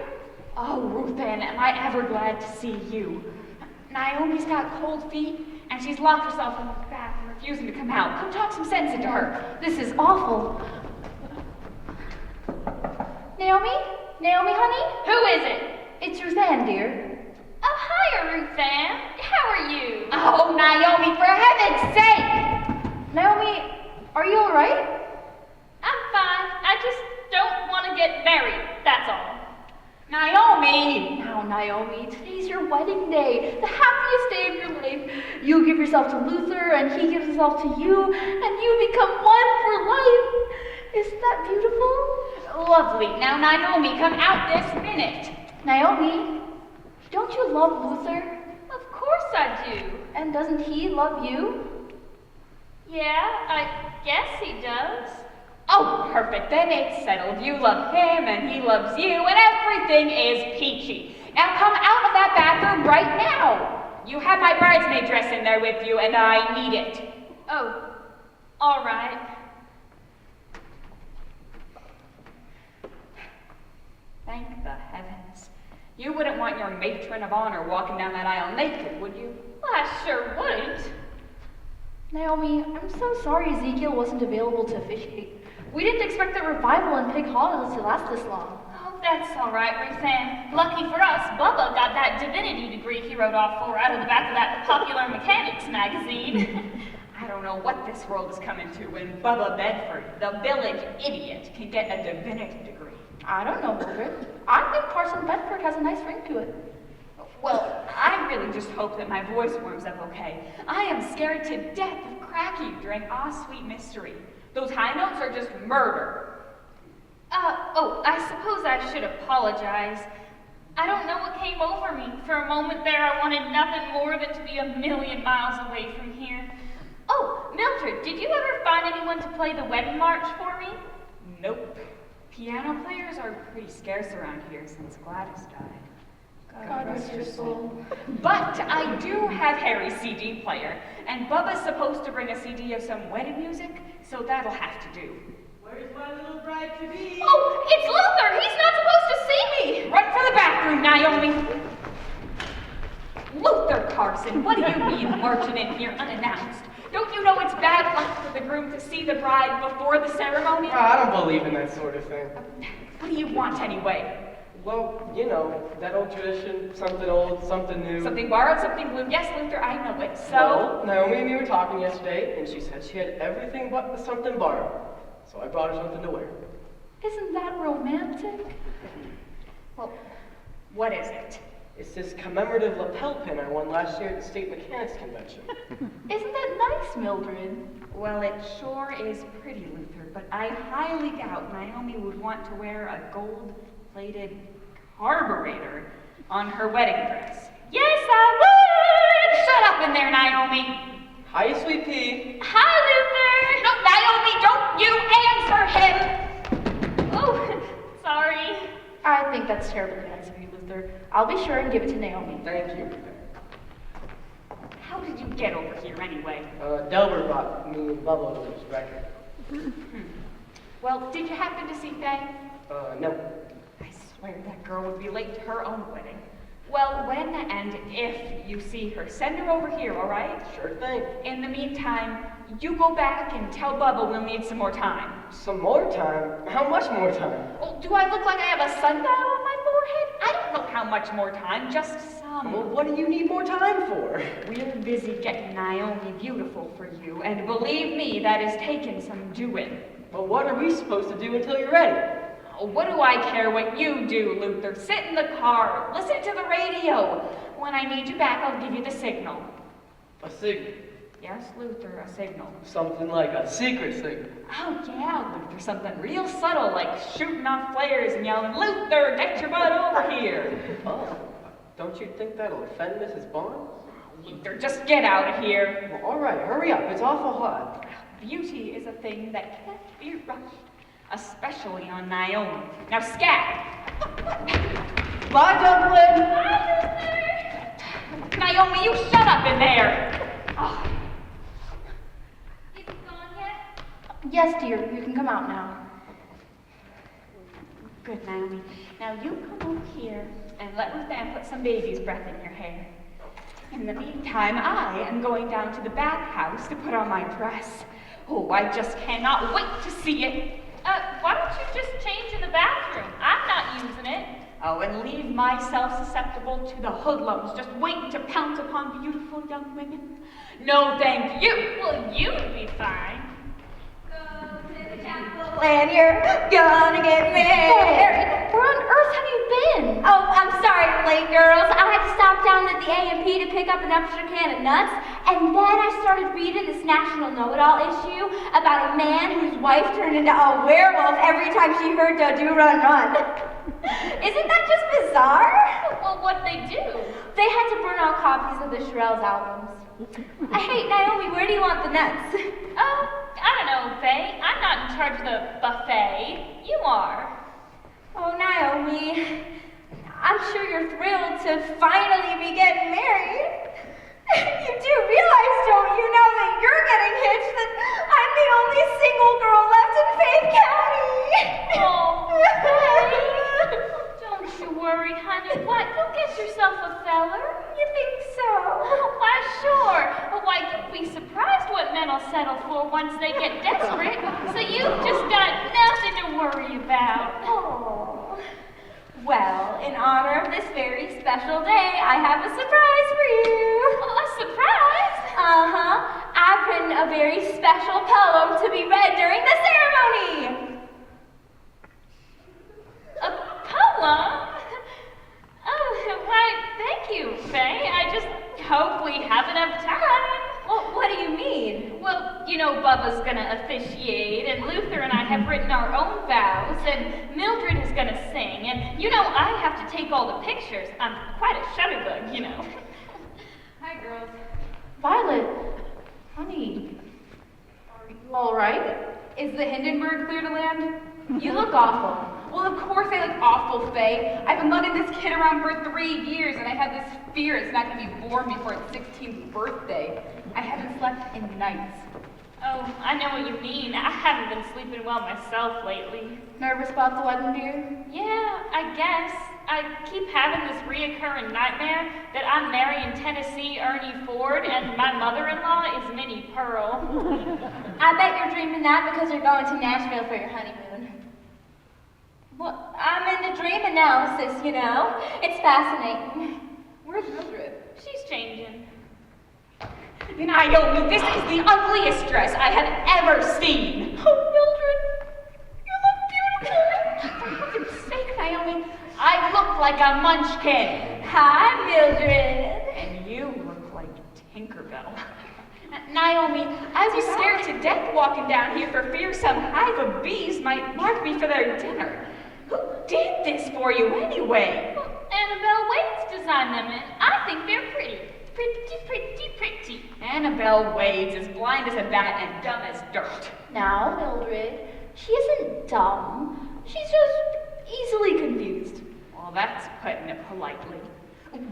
Speaker 1: Oh, Ruth Ann, am I ever glad to see you. Naomi's got cold feet and she's locked herself in the bathroom, refusing to come out. Come talk some sense into her.
Speaker 2: This is awful. Naomi? Naomi, honey?
Speaker 4: Who is it?
Speaker 2: It's Ruth Ann, dear.
Speaker 4: Oh, hiya, Ruth Ann. How are you?
Speaker 1: Oh, Naomi, for heaven's sake!
Speaker 2: Naomi, are you all right?
Speaker 4: I'm fine. I just don't want to get married, that's all.
Speaker 1: Naomi!
Speaker 2: Now, Naomi, today's your wedding day, the happiest day of your life. You give yourself to Luther, and he gives himself to you, and you become one for life. Isn't that beautiful?
Speaker 1: Lovely. Now, Naomi, come out this minute.
Speaker 2: Naomi, don't you love Luther?
Speaker 4: Of course I do.
Speaker 2: And doesn't he love you?
Speaker 4: Yeah, I guess he does.
Speaker 1: Oh, perfect. Then it's settled. You love him, and he loves you, and everything is peachy. Now come out of that bathroom right now. You have my bridesmaid dress in there with you, and I need it.
Speaker 4: Oh, all right.
Speaker 1: Thank the heavens. You wouldn't want your matron of honor walking down that aisle naked, would you?
Speaker 4: Well, I sure wouldn't.
Speaker 2: Naomi, I'm so sorry Ezekiel wasn't available to officiate. We didn't expect the revival in Pig Hollow to last this long.
Speaker 4: Oh, that's all right, Ruth Ann. Lucky for us, Bubba got that divinity degree he wrote off for out of the back of that Popular Mechanics magazine.
Speaker 1: I don't know what this world is coming to when Bubba Bedford, the village idiot, can get a divinity degree.
Speaker 2: I don't know, Mildred. I think Parson Bedford has a nice ring to it.
Speaker 1: Well, I really just hope that my voice warms up okay. I am scared to death of cracking during Ah Sweet Mystery. Those high notes are just murder.
Speaker 4: I suppose I should apologize. I don't know what came over me. For a moment there, I wanted nothing more than to be a million miles away from here. Oh, Mildred, did you ever find anyone to play the wedding march for me?
Speaker 1: Nope. Piano players are pretty scarce around here since Gladys died.
Speaker 2: God rest your soul.
Speaker 1: But I do have Harry's CD player, and Bubba's supposed to bring a CD of some wedding music, so that'll have to do.
Speaker 6: Where's my little bride-to-be?
Speaker 4: Oh, it's Luther! He's not supposed to see me!
Speaker 1: Run for the bathroom, Naomi! Luther Carson, what do you mean marching in here unannounced? Don't you know it's bad luck for the groom to see the bride before the ceremony?
Speaker 6: I don't believe in that sort of thing.
Speaker 1: What do you want anyway?
Speaker 6: Well, you know, that old tradition, something old, something new.
Speaker 1: Something borrowed, something blue. Yes, Luther, I know it. So?
Speaker 6: Well, Naomi and me were talking yesterday, and she said she had everything but the something borrowed. So I brought her something to wear.
Speaker 2: Isn't that romantic?
Speaker 1: Well, what is it?
Speaker 6: It's this commemorative lapel pin I won last year at the State Mechanics Convention.
Speaker 2: Isn't that nice, Mildred?
Speaker 1: Well, it sure is pretty, Luther, but I highly doubt Naomi would want to wear a gold-plated carburetor on her wedding dress.
Speaker 4: Yes, I would!
Speaker 1: Shut up in there, Naomi!
Speaker 6: Hi, sweet pea.
Speaker 4: Hi, Luther!
Speaker 1: No, Naomi, don't you answer him!
Speaker 4: Oh, sorry.
Speaker 2: I think that's terribly nice of you, Luther. I'll be sure and give it to Naomi.
Speaker 6: Thank you.
Speaker 1: How did you get over here anyway?
Speaker 6: Delbert brought me and Bubba this record.
Speaker 1: Well, did you happen to see Faye?
Speaker 6: No.
Speaker 1: I swear that girl would be late to her own wedding. Well, when and if you see her, send her over here, all right?
Speaker 6: Sure thing.
Speaker 1: In the meantime, you go back and tell Bubba we'll need some more time.
Speaker 6: Some more time? How much more time?
Speaker 1: Oh, do I look like I have a sundial on my forehead? I don't know how much more time, just some.
Speaker 6: Well, what do you need more time for?
Speaker 1: We're busy getting Naomi beautiful for you, and believe me, that has taken some doing.
Speaker 6: But what are we supposed to do until you're ready?
Speaker 1: Oh, what do I care what you do, Luther? Sit in the car, listen to the radio. When I need you back, I'll give you the signal.
Speaker 6: A signal?
Speaker 1: Yes, Luther, a signal.
Speaker 6: Something like a secret signal.
Speaker 1: Oh, yeah, Luther, something real subtle, like shooting off flares and yelling, Luther, get your butt over here.
Speaker 6: Oh, don't you think that'll offend Mrs. Barnes?
Speaker 1: Luther, just get out of here.
Speaker 6: Well, all right, hurry up. It's awful hot.
Speaker 1: Beauty is a thing that can't be rushed, especially on Naomi. Now, scat.
Speaker 6: Bye, Dumpling!
Speaker 4: Hi, Luther!
Speaker 1: Naomi, you shut up in there. Oh.
Speaker 4: Is he gone yet?
Speaker 2: Yes, dear, you can come out now.
Speaker 1: Good, Naomi. Now you come over here and let Ruth Ann put some baby's breath in your hair. In the meantime, I am going down to the bathhouse to put on my dress. Oh, I just cannot wait to see it.
Speaker 4: Why don't you just change in the bathroom? I'm not using it.
Speaker 1: Oh, and leave myself susceptible to the hoodlums just waiting to pounce upon beautiful young women? No, thank you.
Speaker 4: Well, you'd be fine.
Speaker 5: When you're gonna get married.
Speaker 2: Where on earth have you been?
Speaker 5: Oh, I'm sorry, late girls. I had to stop down at the A&P to pick up an extra can of nuts, and then I started reading this National Know-It-All issue about a man whose wife turned into a werewolf every time she heard the do run run. Isn't that just bizarre?
Speaker 4: Well, what'd they do?
Speaker 5: They had to burn all copies of the Shirelles albums. Hey, Naomi, where do you want the nuts?
Speaker 4: I don't know, Faye. I'm not in charge of the buffet. You are.
Speaker 5: Oh, Naomi, I'm sure you're thrilled to finally be getting married. You do realize, don't you, now that you're getting hitched, that I'm the only single girl left in Faith County?
Speaker 4: Oh, Faye. settle for once they get desperate, so you've just got nothing to worry about.
Speaker 5: Oh. Well, in honor of this very special day, I have a surprise for you.
Speaker 4: Oh, a surprise?
Speaker 5: Uh-huh. I've written a very special poem to be read during the ceremony.
Speaker 4: A poem? Oh, why, thank you, Faye. I just hope we have enough time.
Speaker 5: Well, what do you mean?
Speaker 4: Well, you know, Bubba's gonna officiate, and Luther and I have written our own vows, and Mildred is gonna sing, and you know, I have to take all the pictures. I'm quite a shutterbug, you know.
Speaker 7: Hi, girls.
Speaker 8: Violet, honey, are you all right?
Speaker 7: Is the Hindenburg clear to land?
Speaker 8: You look awful.
Speaker 7: Well, of course I look awful, Faye. I've been lugging this kid around for 3 years, and I have this fear it's not going to be born before its 16th birthday. I haven't slept in nights.
Speaker 4: Oh, I know what you mean. I haven't been sleeping well myself lately.
Speaker 8: Nervous about the wedding, dear?
Speaker 4: Yeah, I guess. I keep having this reoccurring nightmare that I'm marrying Tennessee Ernie Ford and my mother-in-law is Minnie Pearl.
Speaker 5: I bet you're dreaming that because you're going to Nashville for your honeymoon. Well, I'm into dream analysis, you know. It's fascinating.
Speaker 7: Where's Mildred?
Speaker 4: She's changing.
Speaker 1: Naomi, this is the ugliest dress I have ever seen.
Speaker 8: Oh, Mildred, you look beautiful. For heaven's sake, Naomi,
Speaker 1: I look like a munchkin.
Speaker 5: Hi, Mildred.
Speaker 1: And you look like Tinkerbell. Naomi, I was scared to death walking down here for fear some hive of bees might mark me for their dinner. Who did this for you anyway?
Speaker 4: Well, Annabelle Wade's designed them, and I think they're pretty. Pretty.
Speaker 1: Annabelle Wade's as blind as a bat and dumb as dirt.
Speaker 8: Now, Mildred, she isn't dumb. She's just easily confused.
Speaker 1: Well, that's putting it politely.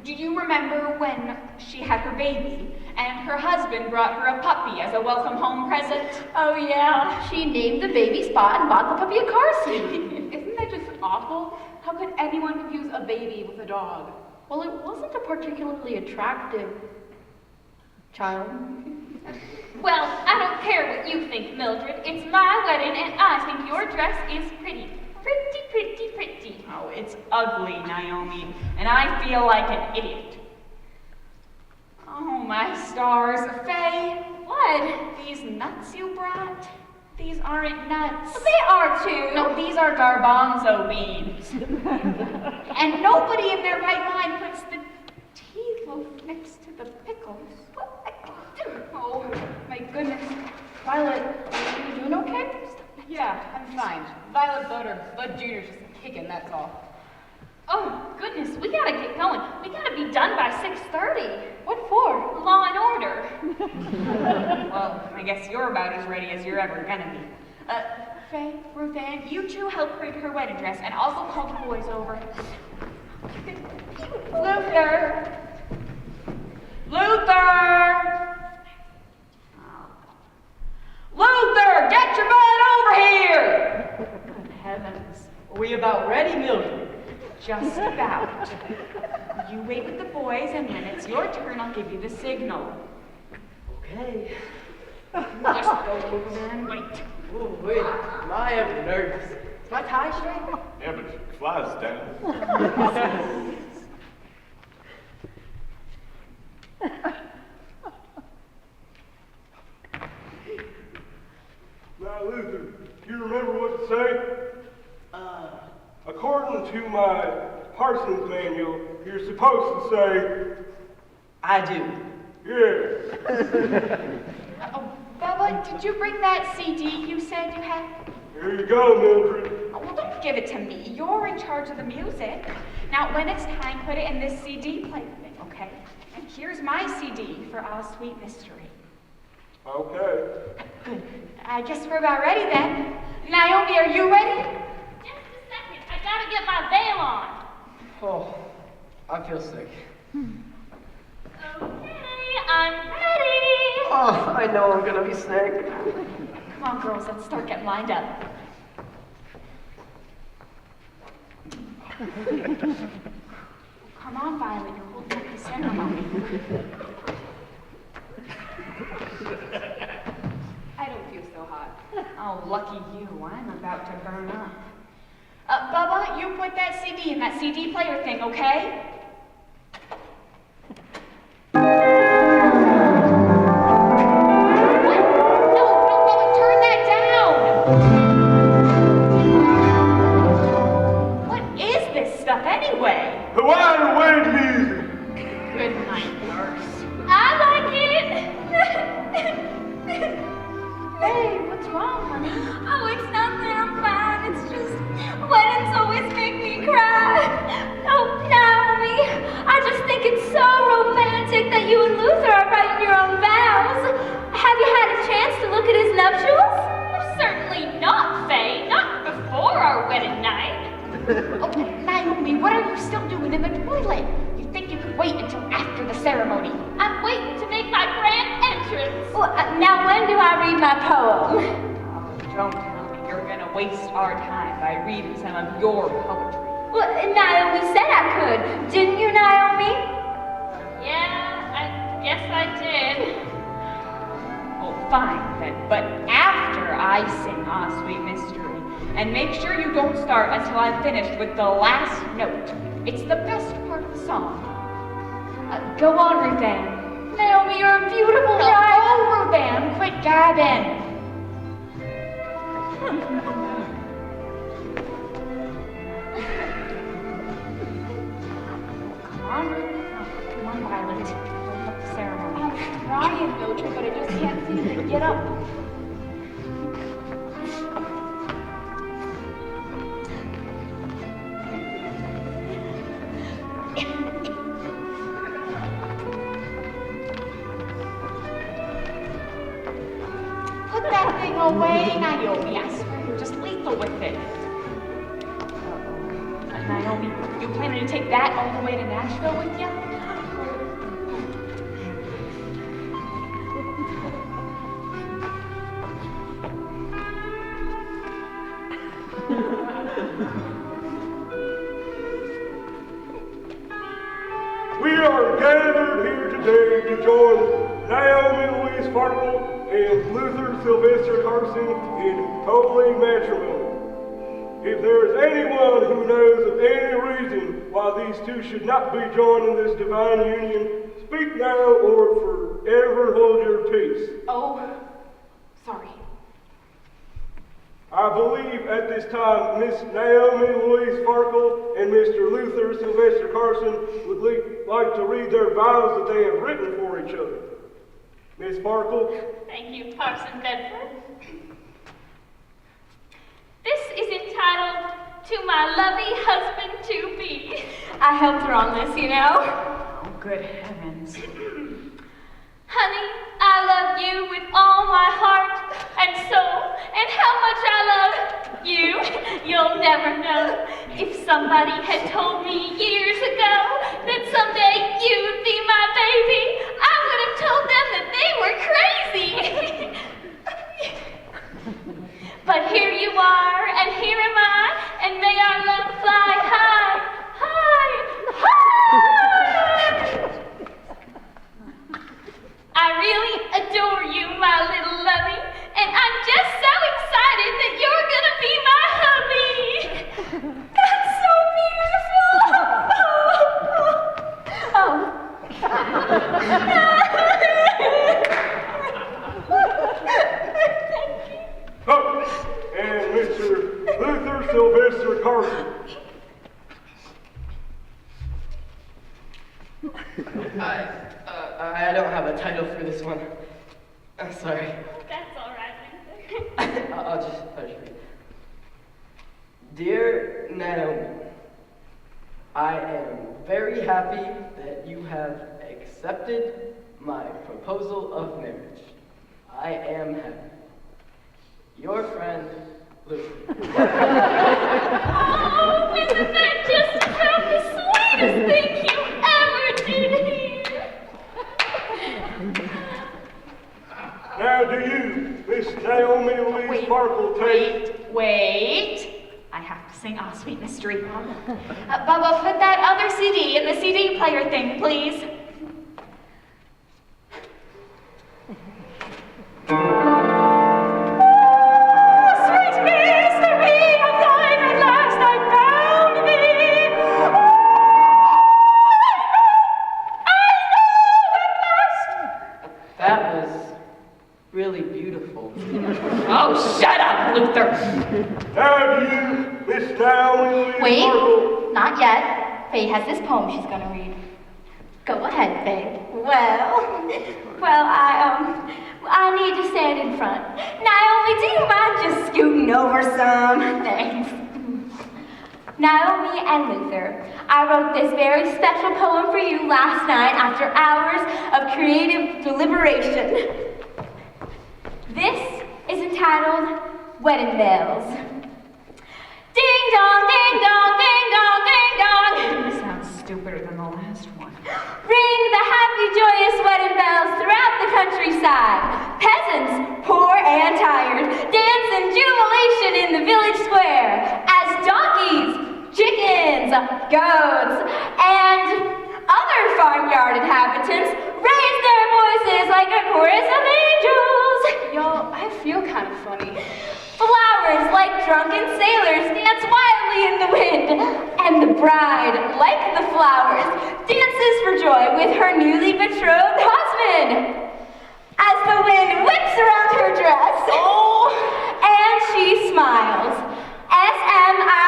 Speaker 1: Do you remember when she had her baby and her husband brought her a puppy as a welcome home present?
Speaker 8: Oh, yeah. She named the baby Spot and bought the puppy a car seat.
Speaker 7: Isn't that just awful? How could anyone confuse a baby with a dog?
Speaker 8: Well, it wasn't a particularly attractive child.
Speaker 4: Well, I don't care what you think, Mildred. It's my wedding, and I think your dress is pretty. Pretty.
Speaker 1: Oh, it's ugly, Naomi, and I feel like an idiot. Oh, my stars. Faye,
Speaker 5: What?
Speaker 1: these nuts you brought? These aren't nuts.
Speaker 5: They are too.
Speaker 1: No, these are garbanzo beans. And nobody in their right mind puts the tea loaf next to the pickles.
Speaker 7: Oh, my goodness.
Speaker 8: Violet, are you doing okay?
Speaker 7: Yeah, I'm fine. Violet Bud Jr.'s just kicking, that's all.
Speaker 4: Oh, goodness, we gotta get going. We gotta be done by 6:30.
Speaker 8: What for?
Speaker 4: Law and Order.
Speaker 1: Well, I guess you're about as ready as you're ever gonna be. Faye, Ruth Ann, you two help print her wedding dress, and I'll go call the boys over. Luther! Luther, get your butt over here! Good heavens.
Speaker 6: Are we about ready, Mildred?
Speaker 1: Just about. You wait with the boys, and when it's your turn, I'll give you the signal.
Speaker 6: Okay.
Speaker 1: Just go over there and wait.
Speaker 6: Oh, wait. Am I ever nervous? Is my tie straight?
Speaker 3: Yeah, but it flies down.
Speaker 9: Now, Luther, do you remember what to say? According to my parson's manual, you're supposed to say,
Speaker 6: I do.
Speaker 9: yeah.
Speaker 1: Oh, Bubba, did you bring that CD you said you had?
Speaker 9: Here you go, Mildred.
Speaker 1: Oh, well, don't give it to me. You're in charge of the music. Now, when it's time, put it in this CD player thing, okay? And here's my CD for Our Sweet Mystery.
Speaker 9: Okay.
Speaker 1: Good. I guess we're about ready then. Naomi, are you ready?
Speaker 4: Just a second, I gotta get my veil on.
Speaker 6: Oh, I feel sick.
Speaker 4: Okay, I'm ready.
Speaker 6: Oh, I know I'm gonna be sick.
Speaker 1: Come on, girls, let's start getting lined up. Come on, Violet, you're holding up the ceremony. Oh, lucky you. I'm about to burn up. Bubba, you put that CD in that CD player thing, okay? What? No, Bubba, turn that down! What is this stuff anyway?
Speaker 9: Hawaiian wedding music.
Speaker 1: Good night, nurse.
Speaker 4: I like it.
Speaker 2: Hey, what's wrong, honey?
Speaker 5: Oh, it's nothing. I'm fine. It's just weddings always make me cry. Oh, Naomi, I just think it's so romantic that you and Luther are writing your own vows. Have you had a chance to look at his nuptials?
Speaker 4: Certainly not, Faye. Not before our wedding night.
Speaker 1: Oh, Naomi, what are you still doing in the toilet? You think you could wait until after the ceremony?
Speaker 4: I'm waiting to make my grand entrance.
Speaker 5: Well, now when do I read my poem?
Speaker 1: Oh, don't tell me you're gonna waste our time by reading some of your poetry.
Speaker 5: Well, Naomi said I could. Didn't you, Naomi?
Speaker 4: Yeah, I guess I did.
Speaker 1: Oh, fine then, but after I sing Ah Sweet Mystery. And make sure you don't start until I'm finished with the last note. It's the best part of the song. Go on, Ruth Ann.
Speaker 2: Naomi, you're a beautiful
Speaker 1: Oh,
Speaker 2: child.
Speaker 1: Ruth Ann, quit gabbing. Come on, Ruth. Come on, Violet. Hold up the ceremony.
Speaker 7: I'm trying, Mildred, but I just can't seem to get up.
Speaker 1: Put that thing away, Naomi. I swear you're just lethal with it. Naomi, you planning to take that all the way to Nashville with you?
Speaker 9: We are gathered here today to join Naomi Louise Farkle and Luther Sylvester Carson in holy matrimony. If there is anyone who knows of any reason why these two should not be joined in this divine union, speak now or forever hold your peace.
Speaker 7: Oh, sorry.
Speaker 9: I believe at this time Miss Naomi Louise Farkle and Mr. Luther Sylvester Carson would like to read their vows that they have written for each other. Miss Farkle.
Speaker 4: Thank you, Parson Bedford. This is entitled To My Lovey Husband-to-Be.
Speaker 5: I helped her on this, you know.
Speaker 1: Oh, good heavens.
Speaker 4: Honey, I love you with all my heart and soul, and how much I love you, you'll never know. If somebody had told me years ago that someday you'd be my baby, I would have told them that they were crazy. But here you are, and here am I, and may our love fly high, high, high! I really adore you, my little lovey, and I'm just so excited that you're gonna be my hubby. That's so beautiful.
Speaker 9: Oh, and Mr. Luther Sylvester Carson.
Speaker 6: I don't have a title for this one. I'm sorry.
Speaker 4: That's all right,
Speaker 6: I'll just read. Dear Naomi, I am very happy that you have accepted my proposal of marriage. I am happy. Your friend, Luther.
Speaker 4: Oh, isn't that just about the sweetest thing you ever did here?
Speaker 9: Now do you, Miss Naomi Louise Farkle, take...
Speaker 1: Wait. I have to sing Ah Sweet Mystery. Bubba, put that other CD in the CD player thing, please.
Speaker 6: That was really beautiful.
Speaker 1: Oh, shut up, Luther.
Speaker 9: Now you, Miss Naomi Louise
Speaker 2: Wait,
Speaker 9: Sparkle.
Speaker 2: not yet. Faye has this poem she's gonna read. Go ahead, Faye.
Speaker 5: Well, I need to stand in front. Naomi, do you mind just scooting over some?
Speaker 2: Thanks.
Speaker 5: Naomi and Luther, I wrote this very special poem for you last night after hours of creative deliberation. This is entitled Wedding Bells. Ding dong, ding dong, ding dong, ding dong.
Speaker 1: This sounds stupider than the last one.
Speaker 5: Ring the happy, joyous wedding bells throughout the countryside. Peasants, poor and tired, dance in jubilation in the village square as donkeys, chickens, goats, and other farmyard inhabitants raise their voices like a chorus of angels.
Speaker 7: Y'all, I feel kind of funny.
Speaker 5: Flowers like drunken sailors dance wildly in the wind, and the bride, like the flowers, dances for joy with her newly betrothed husband. As the wind whips around her dress, and she smiles.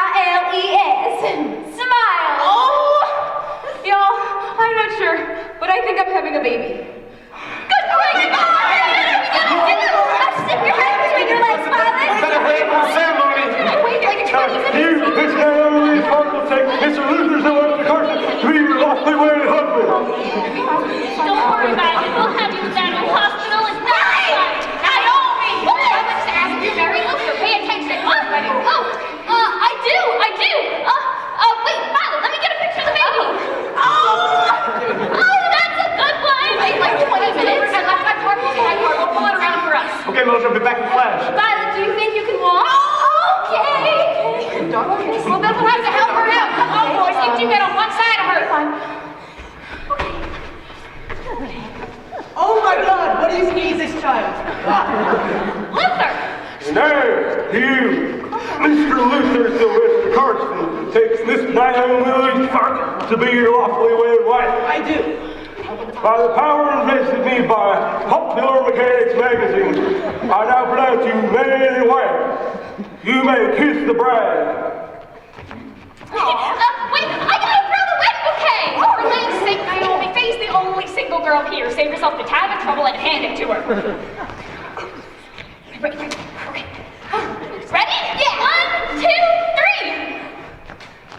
Speaker 5: S-M-I-L-E-S. Smile.
Speaker 7: Y'all, I'm not sure, but I think I'm having a baby.
Speaker 5: Good morning. Stick your head between your legs, Violet.
Speaker 3: Better wait for the ceremony.
Speaker 7: Wait like 20 minutes.
Speaker 9: You, Miss Naomi Louise Sparkle, take Mr. Luther Sylvester Carson to be your lawfully wedded husband.
Speaker 4: Don't worry about it. We'll have you down in the hospital in no time.
Speaker 7: Naomi! I was just asking you, Mary Luther, pay attention.
Speaker 4: I do. Wait, Violet, let me get a picture of the baby. Oh, that's a good one.
Speaker 7: Wait like 20 minutes. I left my car, we'll pull it around for us.
Speaker 3: Okay, Moshe, I'll be back in flash.
Speaker 5: Violet, do you think you can walk? Okay.
Speaker 7: Well, then we'll have to help her out. Come on, boys, you get on one side of her.
Speaker 6: Oh my God, what do you sneeze this child?
Speaker 4: Luther.
Speaker 9: Now, you, Mr. Luther Sylvester Carson, takes Miss Naomi Louise Sparkle to be your lawfully wedded wife.
Speaker 6: I do.
Speaker 9: By the power invested me by Popular Mechanics magazine, I now pronounce you man and wife. You may kiss the bride.
Speaker 4: Wait, I gotta throw the wedding bouquet.
Speaker 1: For land's sake, Naomi, Faye's the only single girl here. Save yourself the time and trouble and hand it to her. Okay.
Speaker 4: Ready? Yeah. 1, 2, 3.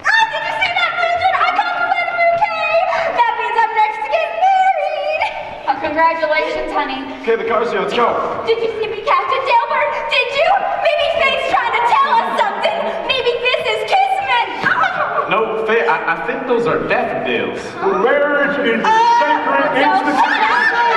Speaker 5: Oh, did you see that, Mildred? I got the wedding bouquet. That means I'm next to get married.
Speaker 1: Congratulations, honey.
Speaker 3: Okay, the car, let's go.
Speaker 5: Did you see me, Captain Delbert? Did you? Maybe Faye's trying to tell us something. Maybe this is Kismet.
Speaker 3: No, Faye, I think those are daffodils.
Speaker 9: Marriage is a sacred institution.